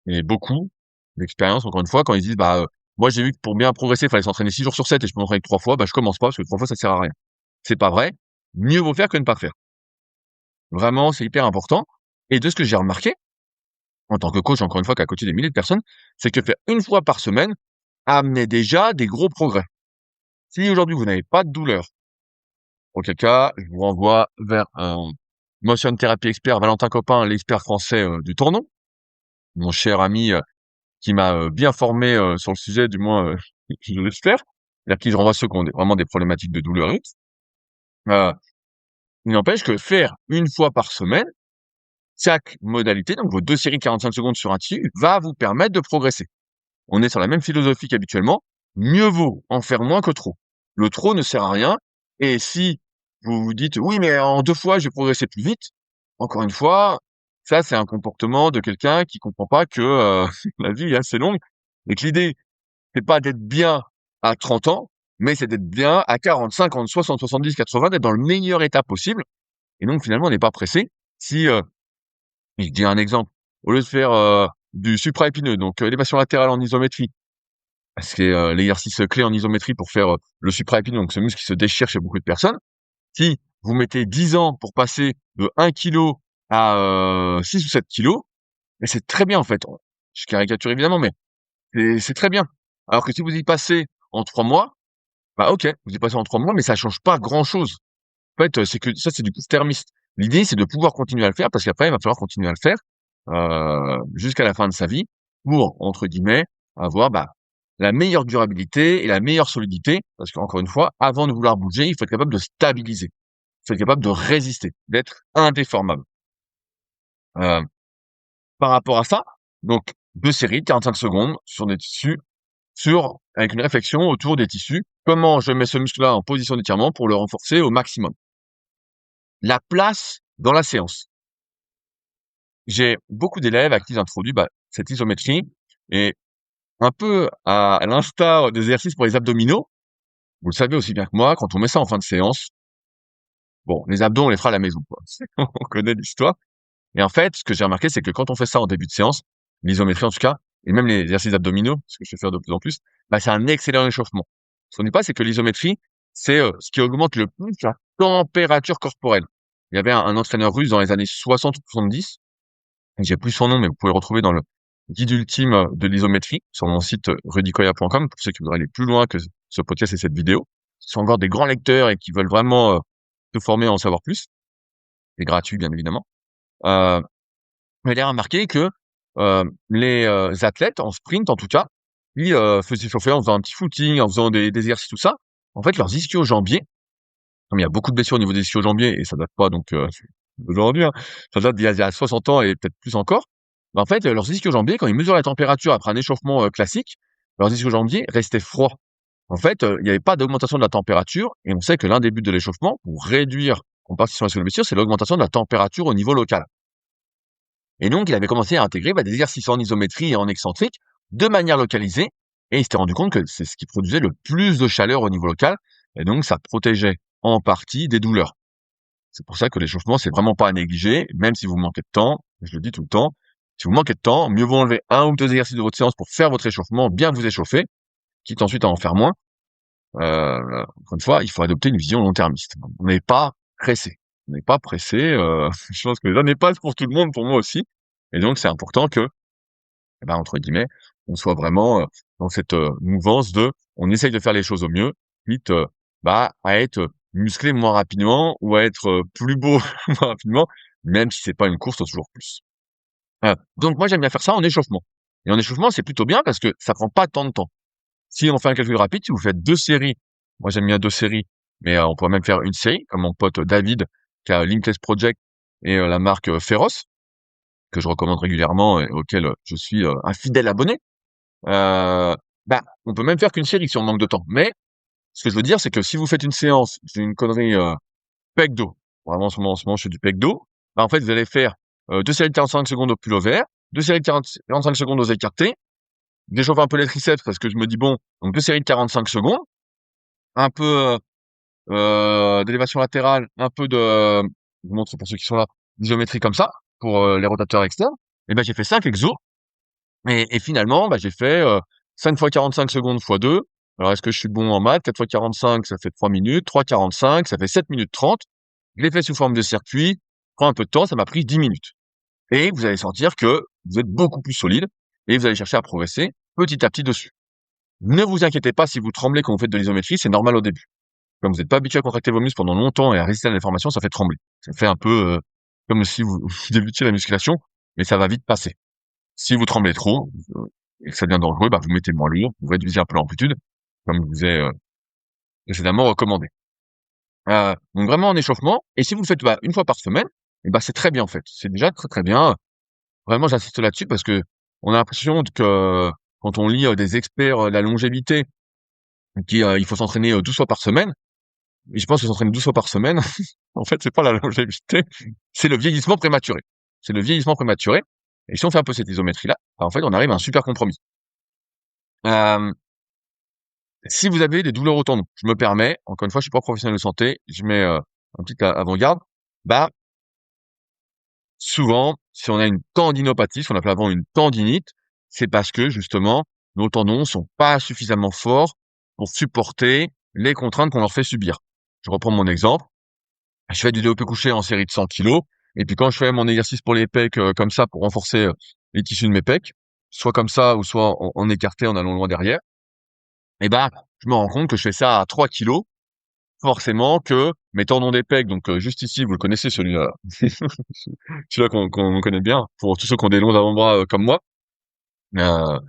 [SPEAKER 1] et beaucoup d'expérience, encore une fois, quand ils disent, bah, moi, j'ai vu que pour bien progresser, il fallait s'entraîner 6 jours sur 7 et je peux m'entraîner que 3 fois, bah, je commence pas parce que 3 fois, ça sert à rien. C'est pas vrai. Mieux vaut faire que ne pas faire. Vraiment, c'est hyper important. Et de ce que j'ai remarqué, en tant que coach, encore une fois, qu'à côté des milliers de personnes, c'est que faire une fois par semaine amenait déjà des gros progrès. Si aujourd'hui vous n'avez pas de douleur, auquel cas, je vous renvoie vers un motion thérapie expert, Valentin Copin, l'expert français du tournon, mon cher ami qui m'a bien formé sur le sujet, du moins je l'espère, vers qui je renvoie ceux qui ont vraiment des problématiques de douleur X. Euh, il n'empêche que faire une fois par semaine, chaque modalité, donc vos deux séries 45 secondes sur un tissu, va vous permettre de progresser. On est sur la même philosophie qu'habituellement. Mieux vaut en faire moins que trop. Le trop ne sert à rien. Et si vous vous dites, oui, mais en deux fois, je vais progresser plus vite. Encore une fois, ça, c'est un comportement de quelqu'un qui comprend pas que la vie est assez longue et que l'idée, c'est pas d'être bien à 30 ans, mais c'est d'être bien à 40, 50, 60, 70, 80, d'être dans le meilleur état possible. Et donc, finalement, on n'est pas pressé. Si, je dis un exemple, au lieu de faire du supraépineux, donc élévation latérale en isométrie, c'est l'exercice clé en isométrie pour faire le supraépineux, donc ce muscle qui se déchire chez beaucoup de personnes. Si vous mettez 10 ans pour passer de 1 kilo à 6 ou 7 kilos, mais c'est très bien en fait. Je caricature évidemment, mais c'est très bien. Alors que si vous y passez en 3 mois, Bah ok, vous y passez en 3 mois, mais ça change pas grand-chose. En fait, c'est que ça, c'est du court-termiste. L'idée, c'est de pouvoir continuer à le faire parce qu'après, il va falloir continuer à le faire jusqu'à la fin de sa vie pour, entre guillemets, avoir la meilleure durabilité et la meilleure solidité. Parce qu'encore une fois, avant de vouloir bouger, il faut être capable de stabiliser. Il faut être capable de résister, d'être indéformable. Euh, Par rapport à ça, donc 2 séries, 45 secondes sur des tissus, avec une réflexion autour des tissus. Comment je mets ce muscle-là en position d'étirement pour le renforcer au maximum. La place dans la séance. J'ai beaucoup d'élèves à qui j'introduis cette isométrie et un peu à l'instar des exercices pour les abdominaux. Vous le savez aussi bien que moi, quand on met ça en fin de séance, bon, les abdos, on les fera à la maison, quoi. On connaît l'histoire. Et en fait, ce que j'ai remarqué, c'est que quand on fait ça en début de séance, l'isométrie en tout cas, et même les exercices abdominaux, ce que je fais faire de plus en plus, c'est un excellent échauffement. Ce qu'on dit pas, c'est que l'isométrie, c'est ce qui augmente le plus la température corporelle. Il y avait un entraîneur russe dans les années 60 ou 70, j'ai plus son nom, mais vous pouvez le retrouver dans le guide ultime de l'isométrie sur mon site rudykoya.com pour ceux qui voudraient aller plus loin que ce podcast et cette vidéo. Ce sont encore des grands lecteurs et qui veulent vraiment se former à en savoir plus. C'est gratuit, bien évidemment. Elle a remarqué que les athlètes, en sprint en tout cas, ils faisaient chauffer en faisant un petit footing, en faisant des exercices, tout ça. En fait, leurs ischio-jambiers, comme il y a beaucoup de blessures au niveau des ischio-jambiers, et ça date pas donc d'aujourd'hui, hein, ça date d'il y a 60 ans et peut-être plus encore, en fait, leurs ischio-jambiers, quand ils mesurent la température après un échauffement classique, leurs ischio-jambiers restaient froids. En fait, il n'y avait pas d'augmentation de la température, et on sait que l'un des buts de l'échauffement, pour réduire compensation de blessure, c'est l'augmentation de la température au niveau local. Et donc, il avait commencé à intégrer des exercices en isométrie et en excentrique de manière localisée. Et il s'était rendu compte que c'est ce qui produisait le plus de chaleur au niveau local. Et donc, ça protégeait en partie des douleurs. C'est pour ça que l'échauffement, c'est vraiment pas à négliger, même si vous manquez de temps. Je le dis tout le temps. Si vous manquez de temps, mieux vaut enlever 1 ou 2 exercices de votre séance pour faire votre échauffement, bien vous échauffer, quitte ensuite à en faire moins. Encore une fois, il faut adopter une vision long-termiste. On n'est pas pressé. On n'est pas pressé. Je pense que les années passent pour tout le monde, pour moi aussi. Et donc, c'est important que, entre guillemets, on soit vraiment dans cette mouvance de, on essaye de faire les choses au mieux, quitte à être musclé moins rapidement ou à être plus beau moins rapidement, même si c'est pas une course, toujours plus. Donc, moi, j'aime bien faire ça en échauffement. Et en échauffement, c'est plutôt bien parce que ça prend pas tant de temps. Si on fait un calcul rapide, si vous faites 2 séries, moi j'aime bien 2 séries, mais on pourrait même faire une série, comme mon pote David, qui a Limitless Project et la marque Pharos, que je recommande régulièrement et auquel je suis un fidèle abonné. On peut même faire qu'une série si on manque de temps. Mais ce que je veux dire, c'est que si vous faites une séance, c'est une connerie pec dos, vraiment en ce moment je fais du pec dos, en fait vous allez faire 2 séries de 45 secondes au pull vert, 2 séries de 45 secondes aux écartés, j'échauffe un peu les triceps parce que je me dis bon, donc 2 séries de 45 secondes, un peu d'élévation latérale, un peu de, je vous montre pour ceux qui sont là, d'isométrie comme ça, pour les rotateurs externes, et j'ai fait 5 exos, et finalement, j'ai fait 5 fois 45 secondes fois 2. Alors, est-ce que je suis bon en maths? 4 fois 45, ça fait 3 minutes, 3 45, ça fait 7 minutes 30. Je l'ai fait sous forme de circuit, prend un peu de temps, ça m'a pris 10 minutes. Et vous allez sentir que vous êtes beaucoup plus solide, et vous allez chercher à progresser petit à petit dessus. Ne vous inquiétez pas si vous tremblez quand vous faites de l'isométrie, c'est normal au début. Comme vous n'êtes pas habitué à contracter vos muscles pendant longtemps et à résister à la déformation, ça fait trembler. Ça fait un peu comme si vous débutiez la musculation, mais ça va vite passer. Si vous tremblez trop et que ça devient dangereux, vous mettez moins lourd, vous réduisez un peu l'amplitude, comme je vous ai précédemment recommandé. Donc vraiment en échauffement, et si vous le faites une fois par semaine, c'est très bien en fait. C'est déjà très très bien. Vraiment, j'insiste là-dessus parce que on a l'impression que quand on lit des experts de la longévité, il faut s'entraîner 12 fois par semaine. Et je pense que s'entraîner 12 fois par semaine, en fait, c'est pas la longévité, c'est le vieillissement prématuré. C'est le vieillissement prématuré. Et si on fait un peu cette isométrie-là, en fait, on arrive à un super compromis. Si vous avez des douleurs au tendon, je me permets, encore une fois, je suis pas professionnel de santé, je mets un petit avant-garde, souvent, si on a une tendinopathie, ce qu'on appelle avant une tendinite, c'est parce que, justement, nos tendons sont pas suffisamment forts pour supporter les contraintes qu'on leur fait subir. Je reprends mon exemple. Je fais du développé couché en série de 100 kilos, et puis quand je fais mon exercice pour les pecs comme ça, pour renforcer les tissus de mes pecs, soit comme ça, ou soit en écarté, en allant loin derrière, je me rends compte que je fais ça à 3 kilos, forcément que mes tendons des pecs, donc juste ici, vous le connaissez celui-là, celui-là qu'on connaît bien, pour tous ceux qui ont des longs avant-bras comme moi. Euh,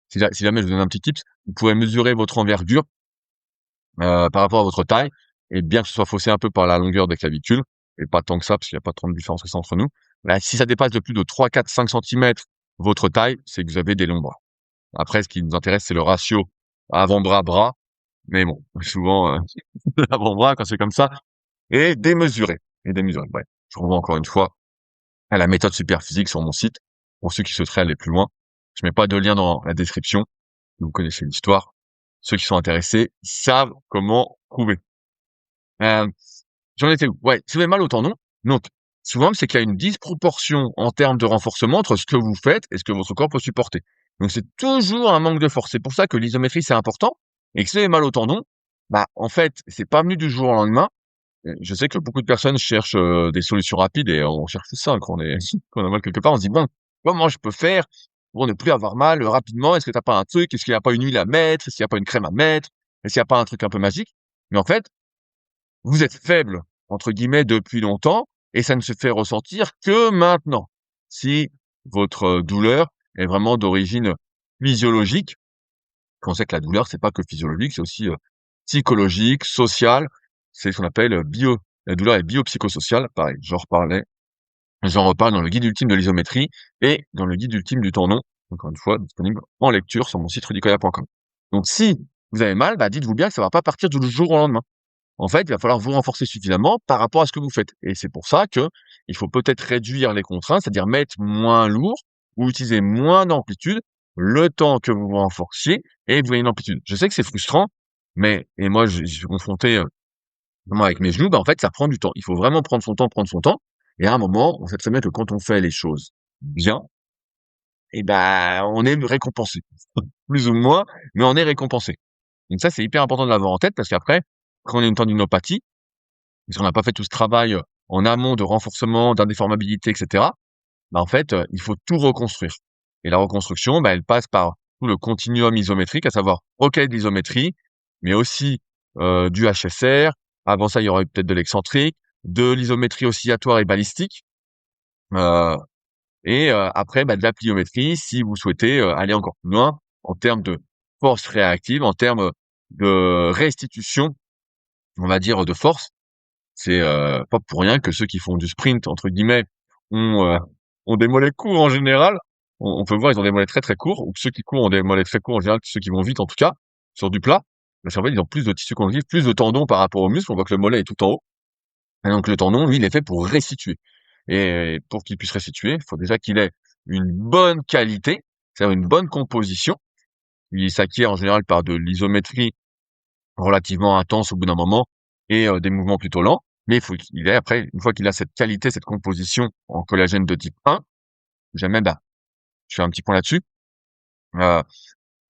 [SPEAKER 1] si jamais je vous donne un petit tips, vous pouvez mesurer votre envergure par rapport à votre taille, et bien que ce soit faussé un peu par la longueur des clavicules, et pas tant que ça, parce qu'il n'y a pas tant de différence que ça entre nous. Là, si ça dépasse de plus de 3, 4, 5 centimètres votre taille, c'est que vous avez des longs bras. Après, ce qui nous intéresse, c'est le ratio avant-bras-bras. Mais bon, souvent, l'avant-bras, quand c'est comme ça, est démesuré. Et démesuré. Ouais. Je renvoie encore une fois à la méthode Superphysique sur mon site, pour ceux qui souhaiteraient aller plus loin. Je mets pas de lien dans la description. Vous connaissez l'histoire. Ceux qui sont intéressés savent comment trouver. Euh, J'en étais où? Ouais, si vous avez mal au tendon, donc souvent c'est qu'il y a une disproportion en termes de renforcement entre ce que vous faites et ce que votre corps peut supporter. Donc c'est toujours un manque de force. C'est pour ça que l'isométrie c'est important et que si vous avez mal au tendon, bah en fait c'est pas venu du jour au lendemain. Je sais que beaucoup de personnes cherchent des solutions rapides et on cherche ça quand on est quand on a mal quelque part. On se dit bon, comment je peux faire pour ne plus avoir mal rapidement? Est-ce que t'as pas un truc? Est-ce qu'il n'y a pas une huile à mettre? Est-ce qu'il n'y a pas une crème à mettre? Est-ce qu'il n'y a pas un truc un peu magique? Mais en fait vous êtes faible, entre guillemets, depuis longtemps, et ça ne se fait ressentir que maintenant. Si votre douleur est vraiment d'origine physiologique, on sait que la douleur, c'est pas que physiologique, c'est aussi psychologique, sociale, c'est ce qu'on appelle la douleur est biopsychosociale, pareil, j'en reparle dans le guide ultime de l'isométrie et dans le guide ultime du tendon, encore une fois, disponible en lecture sur mon site rudicoya.com. Donc si vous avez mal, bah dites-vous bien que ça va pas partir du jour au lendemain. En fait, il va falloir vous renforcer suffisamment par rapport à ce que vous faites. Et c'est pour ça que il faut peut-être réduire les contraintes, c'est-à-dire mettre moins lourd ou utiliser moins d'amplitude le temps que vous vous renforciez et vous voyez une amplitude. Je sais que c'est frustrant, mais, et moi, je suis confronté, vraiment avec mes genoux, bah, en fait, ça prend du temps. Il faut vraiment prendre son temps. Et à un moment, on sait très bien que quand on fait les choses bien, et ben, on est récompensé. Plus ou moins, mais on est récompensé. Donc ça, c'est hyper important de l'avoir en tête parce qu'après, quand on a une tendinopathie, parce qu'on n'a pas fait tout ce travail en amont de renforcement, d'indéformabilité, etc., bah, en fait, il faut tout reconstruire. Et la reconstruction, bah, elle passe par tout le continuum isométrique, à savoir, OK, de l'isométrie, mais aussi du HSR. Avant ça, il y aurait peut-être de l'excentrique, de l'isométrie oscillatoire et balistique, euh, et après, bah, de la pliométrie, si vous souhaitez aller encore plus loin en termes de force réactive, en termes de restitution, on va dire, de force. C'est pas pour rien que ceux qui font du sprint entre guillemets ont euh, ont des mollets courts en général. On peut le voir, ils ont des mollets très très courts. Ou ceux qui courent ont des mollets très courts en général, ceux qui vont vite en tout cas sur du plat. Parce qu'en fait, ils ont plus de tissu conjonctif, plus de tendons par rapport aux muscles. On voit que le mollet est tout en haut. Et donc le tendon, lui, il est fait pour restituer. Et pour qu'il puisse restituer, il faut déjà qu'il ait une bonne qualité, c'est-à-dire une bonne composition. Il s'acquiert en général par de l'isométrie relativement intense au bout d'un moment et des mouvements plutôt lents. Mais il faut qu'il ait après, une fois qu'il a cette qualité, cette composition en collagène de type 1, jamais, bah, je fais un petit point là-dessus, euh,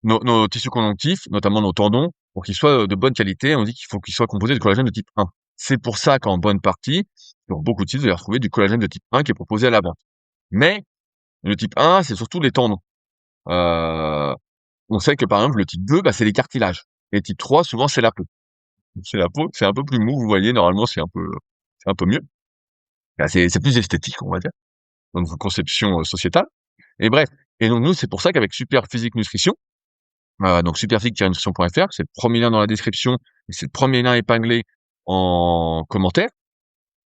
[SPEAKER 1] nos tissus conjonctifs, notamment nos tendons, pour qu'ils soient de bonne qualité, on dit qu'il faut qu'ils soient composés de collagène de type 1. C'est pour ça qu'en bonne partie, sur beaucoup de sites, vous allez retrouver du collagène de type 1 qui est proposé à la vente. Mais le type 1, c'est surtout les tendons. Euh, on sait que par exemple, le type 2, bah, c'est les cartilages. Et type 3, souvent, c'est la peau. C'est la peau, c'est un peu plus mou, vous voyez, normalement c'est un peu mieux. Bah, c'est plus esthétique, on va dire, dans notre conception sociétale. Et bref. Et donc nous, c'est pour ça qu'avec Superphysique Nutrition, donc superphysique-nutrition.fr, c'est le premier lien dans la description, et c'est le premier lien épinglé en commentaire.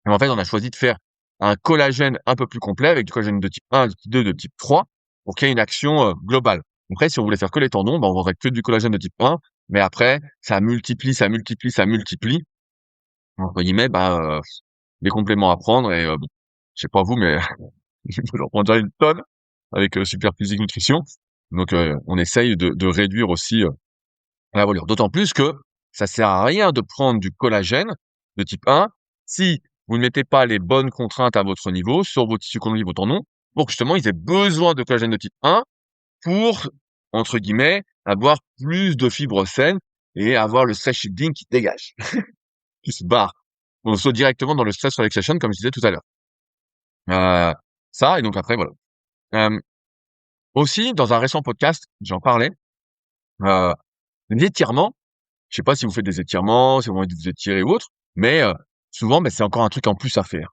[SPEAKER 1] Et en fait, on a choisi de faire un collagène un peu plus complet avec du collagène de type 1, de type 2, de type 3, pour qu'il y ait une action globale. Après, si on voulait faire que les tendons, bah, on vendrait que du collagène de type 1, mais après, ça multiplie, ça multiplie, ça multiplie. Entre guillemets, bah, des compléments à prendre et bon, je sais pas vous, mais j'en prends déjà une tonne avec Superphysique Nutrition. Donc, on essaye de réduire aussi la voilure. D'autant plus que ça sert à rien de prendre du collagène de type 1 si vous ne mettez pas les bonnes contraintes à votre niveau sur vos tissus conjonctifs, vos tendons, pour que justement ils aient besoin de collagène de type 1 pour, entre guillemets, avoir plus de fibres saines et avoir le stress shielding qui dégage, qui se barre. On saute directement dans le stress relaxation, comme je disais tout à l'heure. Euh, Ça, et donc après, voilà. Euh, Aussi, dans un récent podcast, j'en parlais, euh, l'étirement, Je sais pas si vous faites des étirements, si vous envie de vous étirer ou autre, mais souvent, c'est encore un truc en plus à faire.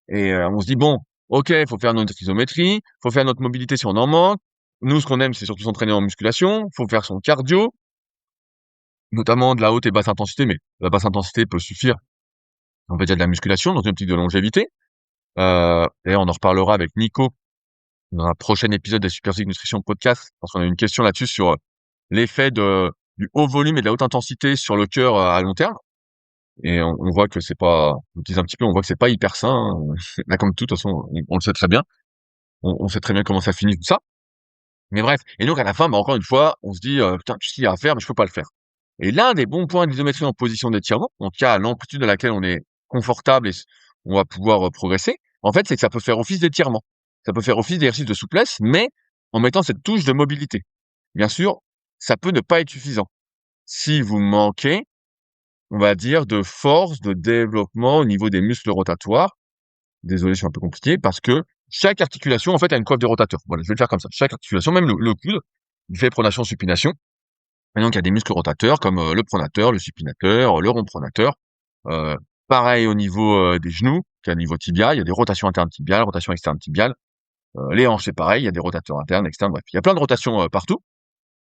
[SPEAKER 1] Et on se dit: «Bon, OK, il faut faire notre isométrie, faut faire notre mobilité si on en manque». Nous, ce qu'on aime, c'est surtout s'entraîner en musculation, faut faire son cardio, notamment de la haute et basse intensité, mais la basse intensité peut suffire. On fait déjà de la musculation dans une optique de longévité. D'ailleurs, on en reparlera avec Nico dans un prochain épisode des Super Physique Nutrition Podcast, parce qu'on a une question là-dessus sur l'effet du haut volume et de la haute intensité sur le cœur à long terme. Et on voit que c'est pas, on utilise un petit peu, on voit que c'est pas hyper sain, hein. Là, comme tout, de toute façon, on le sait très bien. On sait très bien comment ça finit tout ça. Mais bref. Et donc, à la fin, encore une fois, on se dit, putain, tout ce qu'il y a à faire, mais je peux pas le faire. Et l'un des bons points de l'isométrie en position d'étirement, en tout cas à l'amplitude à laquelle on est confortable et on va pouvoir progresser, en fait, c'est que ça peut faire office d'étirement. Ça peut faire office d'exercice de souplesse, mais en mettant cette touche de mobilité. Bien sûr, ça peut ne pas être suffisant. Si vous manquez, on va dire, de force, de développement au niveau des muscles rotatoires. Désolé, je suis un peu compliqué, parce que chaque articulation, en fait, a une coiffe de rotateur. Voilà, je vais le faire comme ça. Chaque articulation, même le coude, il fait pronation, supination. Et donc, il y a des muscles rotateurs comme le pronateur, le supinateur, le rond pronateur. Euh, Pareil au niveau des genoux, qu'à niveau tibia, il y a des rotations internes tibiales, rotations externes tibiales. Les hanches, c'est pareil, il y a des rotateurs internes, externes, bref. Il y a plein de rotations partout.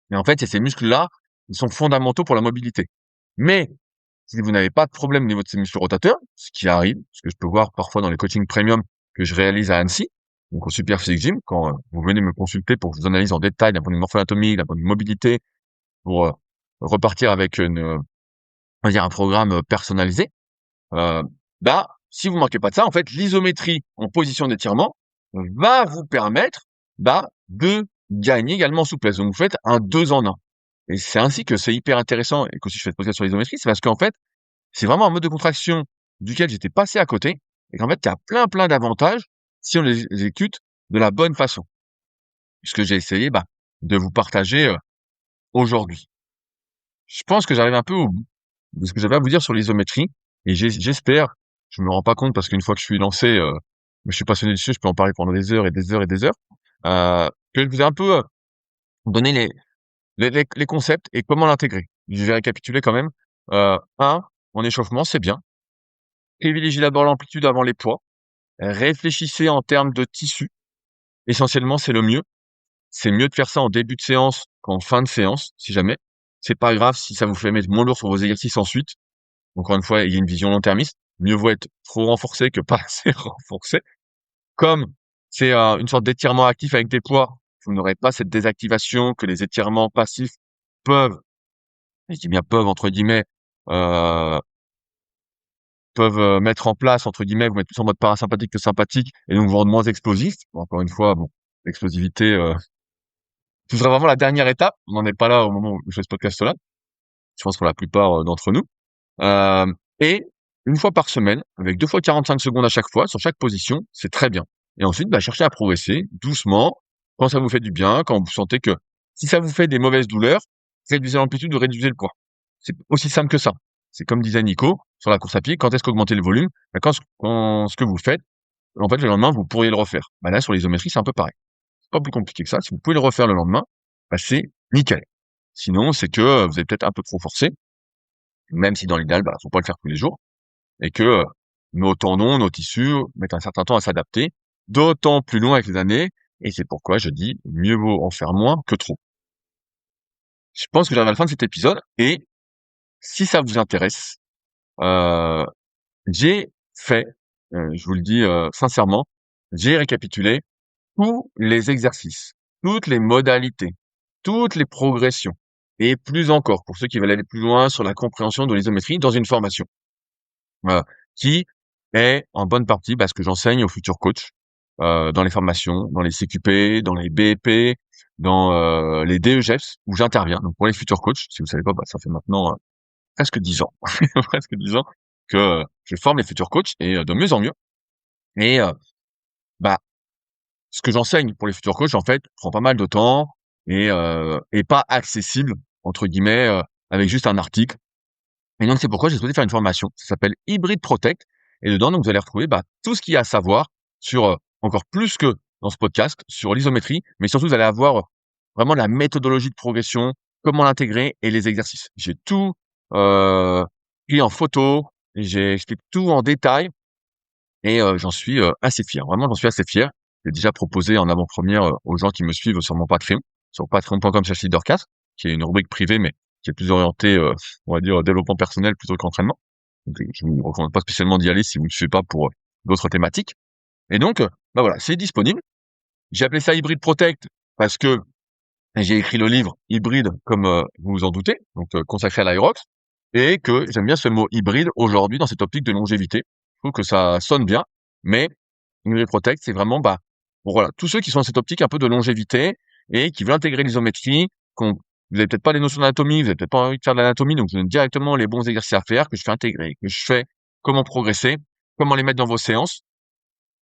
[SPEAKER 1] Et en fait, c'est ces muscles-là, ils sont fondamentaux pour la mobilité. Mais si vous n'avez pas de problème au niveau de ces muscles rotateurs, ce qui arrive, ce que je peux voir parfois dans les coachings premium que je réalise à Annecy, donc au Super Physique Gym, quand vous venez me consulter pour que je vous analyse en détail d'un point de vue morpho-anatomique, d'un point de vue mobilité, pour repartir avec on va dire un programme personnalisé, euh, si vous manquez pas de ça, en fait, l'isométrie en position d'étirement va vous permettre de gagner également en souplesse. Donc vous faites un 2 en 1. Et c'est ainsi que c'est hyper intéressant, et qu'aussi je fais ce podcast sur l'isométrie, c'est parce qu'en fait, c'est vraiment un mode de contraction duquel j'étais passé à côté, et qu'en fait, il y a plein d'avantages si on les exécute de la bonne façon. Ce que j'ai essayé, de vous partager aujourd'hui. Je pense que j'arrive un peu au bout de ce que j'avais à vous dire sur l'isométrie, et j'espère, je me rends pas compte parce qu'une fois que je suis lancé, je suis passionné dessus, je peux en parler pendant des heures et des heures et des heures, que je vous ai un peu donné les concepts et comment l'intégrer. Je vais récapituler quand même. En échauffement, c'est bien. Privilégiez d'abord l'amplitude avant les poids. Réfléchissez en termes de tissu. Essentiellement, c'est le mieux. C'est mieux de faire ça en début de séance qu'en fin de séance, si jamais. C'est pas grave si ça vous fait mettre moins lourd sur vos exercices ensuite. Encore une fois, il y a une vision long-termiste. Mieux vaut être trop renforcé que pas assez renforcé. Comme c'est une sorte d'étirement actif avec des poids, vous n'aurez pas cette désactivation que les étirements passifs peuvent, je dis bien peuvent entre guillemets, euh, peuvent mettre en place, entre guillemets, vous mettre plus en mode parasympathique que sympathique, et donc vous rendre moins explosif. Bon, encore une fois, bon, l'explosivité, ce serait vraiment la dernière étape. On n'en est pas là au moment où je fais ce podcast-là. Je pense pour la plupart d'entre nous. Et une fois par semaine, avec 2 fois 45 secondes à chaque fois, sur chaque position, c'est très bien. Et ensuite, cherchez à progresser doucement, quand ça vous fait du bien, quand vous sentez que si ça vous fait des mauvaises douleurs, réduisez l'amplitude ou réduisez le poids. C'est aussi simple que ça. C'est comme disait Nico sur la course à pied, quand est-ce qu'augmenter le volume? Quand ce que vous faites, en fait, le lendemain, vous pourriez le refaire. Là, sur l'isométrie, c'est un peu pareil. C'est pas plus compliqué que ça. Si vous pouvez le refaire le lendemain, c'est nickel. Sinon, c'est que vous avez peut-être un peu trop forcé, même si dans l'idéal, faut pas le faire tous les jours, et que nos tendons, nos tissus mettent un certain temps à s'adapter, d'autant plus loin avec les années, et c'est pourquoi je dis mieux vaut en faire moins que trop. Je pense que j'arrive à la fin de cet épisode, et si ça vous intéresse, j'ai fait, je vous le dis sincèrement, j'ai récapitulé tous les exercices, toutes les modalités, toutes les progressions, et plus encore pour ceux qui veulent aller plus loin sur la compréhension de l'isométrie dans une formation, qui est en bonne partie ce que j'enseigne aux futurs coachs, dans les formations, dans les CQP, dans les BEP, dans les DEGEPS où j'interviens. Donc pour les futurs coachs, si vous savez pas, ça fait maintenant presque 10 ans, presque 10 ans que je forme les futurs coachs, et de mieux en mieux. Et ce que j'enseigne pour les futurs coachs, en fait, prend pas mal de temps, et pas accessible, entre guillemets, avec juste un article. Et donc, c'est pourquoi j'ai souhaité faire une formation. Ça s'appelle Hybrid Protect. Et dedans, donc, vous allez retrouver tout ce qu'il y a à savoir sur, encore plus que dans ce podcast, sur l'isométrie, mais surtout, vous allez avoir vraiment la méthodologie de progression, comment l'intégrer et les exercices. J'ai tout euh, pris en photo, et j'ai expliqué tout en détail et j'en suis assez fier. Vraiment, j'en suis assez fier. J'ai déjà proposé en avant-première aux gens qui me suivent sur mon Patreon, sur patreon.com/leadercast, qui est une rubrique privée, mais qui est plus orientée, on va dire, développement personnel plutôt qu'entraînement. Donc, je vous recommande pas spécialement d'y aller si vous ne le suivez pas pour d'autres thématiques. Et donc, bah voilà, c'est disponible. J'ai appelé ça Hybrid Protect parce que j'ai écrit le livre Hybride, comme vous vous en doutez, donc consacré à l'Aerox, et que j'aime bien ce mot hybride aujourd'hui dans cette optique de longévité. Je trouve que ça sonne bien, mais Hybrid Protect, c'est vraiment pour voilà, tous ceux qui sont dans cette optique un peu de longévité et qui veulent intégrer l'isométrie, vous avez peut-être pas les notions d'anatomie, vous avez peut-être pas envie de faire de l'anatomie, donc vous donne directement les bons exercices à faire, que je fais intégrer, que je fais comment progresser, comment les mettre dans vos séances,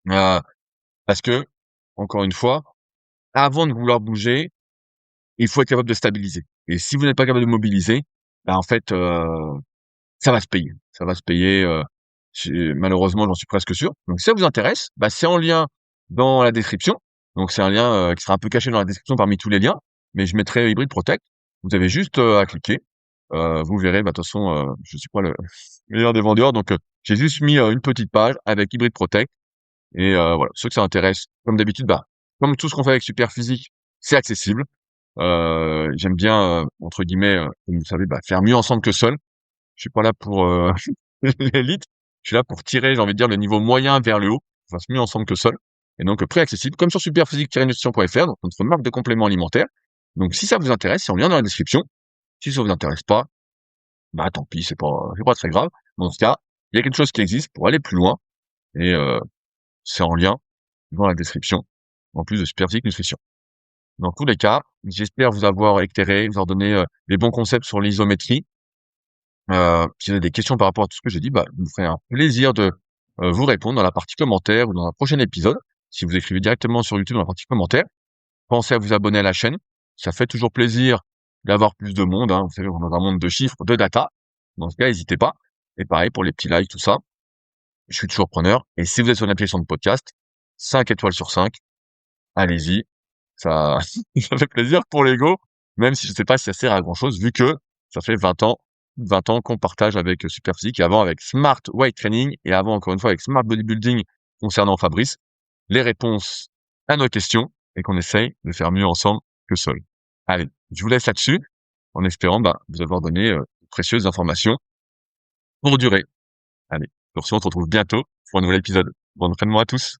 [SPEAKER 1] euh, parce que, encore une fois, avant de vouloir bouger, il faut être capable de stabiliser. Et si vous n'êtes pas capable de mobiliser, en fait, ça va se payer. Ça va se payer. Malheureusement, j'en suis presque sûr. Donc, si ça vous intéresse, c'est en lien dans la description. Donc, c'est un lien qui sera un peu caché dans la description parmi tous les liens. Mais je mettrai Hybrid Protect. Vous avez juste à cliquer. Vous verrez. De toute façon, je suis pas le meilleur des vendeurs. Donc, j'ai juste mis une petite page avec Hybrid Protect. Et voilà, ceux que ça intéresse, comme d'habitude, comme tout ce qu'on fait avec Superphysique, c'est accessible. J'aime bien, entre guillemets, comme vous savez, faire mieux ensemble que seul. Je suis pas là pour l'élite. Je suis là pour tirer, j'ai envie de dire, le niveau moyen vers le haut. On fasse mieux ensemble que seul. Et donc, prix accessible, comme sur superphysique-nutrition.fr, donc notre marque de compléments alimentaires. Donc, si ça vous intéresse, c'est en lien dans la description. Si ça vous intéresse pas, tant pis, c'est pas très grave. Dans ce cas, il y a quelque chose qui existe pour aller plus loin. Et c'est en lien dans la description, en plus de Superphysique Nutrition. Dans tous les cas, j'espère vous avoir éclairé, vous avoir donné les bons concepts sur l'isométrie. Si vous avez des questions par rapport à tout ce que j'ai dit, je me ferai un plaisir de vous répondre dans la partie commentaire ou dans un prochain épisode. Si vous écrivez directement sur YouTube dans la partie commentaire, pensez à vous abonner à la chaîne. Ça fait toujours plaisir d'avoir plus de monde. Hein. Vous savez, on est dans un monde de chiffres, de data. Dans ce cas, n'hésitez pas. Et pareil pour les petits likes, tout ça. Je suis toujours preneur. Et si vous êtes sur une application de podcast, 5 étoiles sur 5, allez-y. Ça, ça fait plaisir pour l'ego, même si je sais pas si ça sert à grand chose, vu que ça fait 20 ans qu'on partage avec Superphysique et avant avec Smart Weight Training et avant encore une fois avec Smart Bodybuilding concernant Fabrice, les réponses à nos questions et qu'on essaye de faire mieux ensemble que seul. Allez, je vous laisse là-dessus en espérant vous avoir donné de précieuses informations pour durer. Allez, sur ce, on se retrouve bientôt pour un nouvel épisode. Bon entraînement à tous.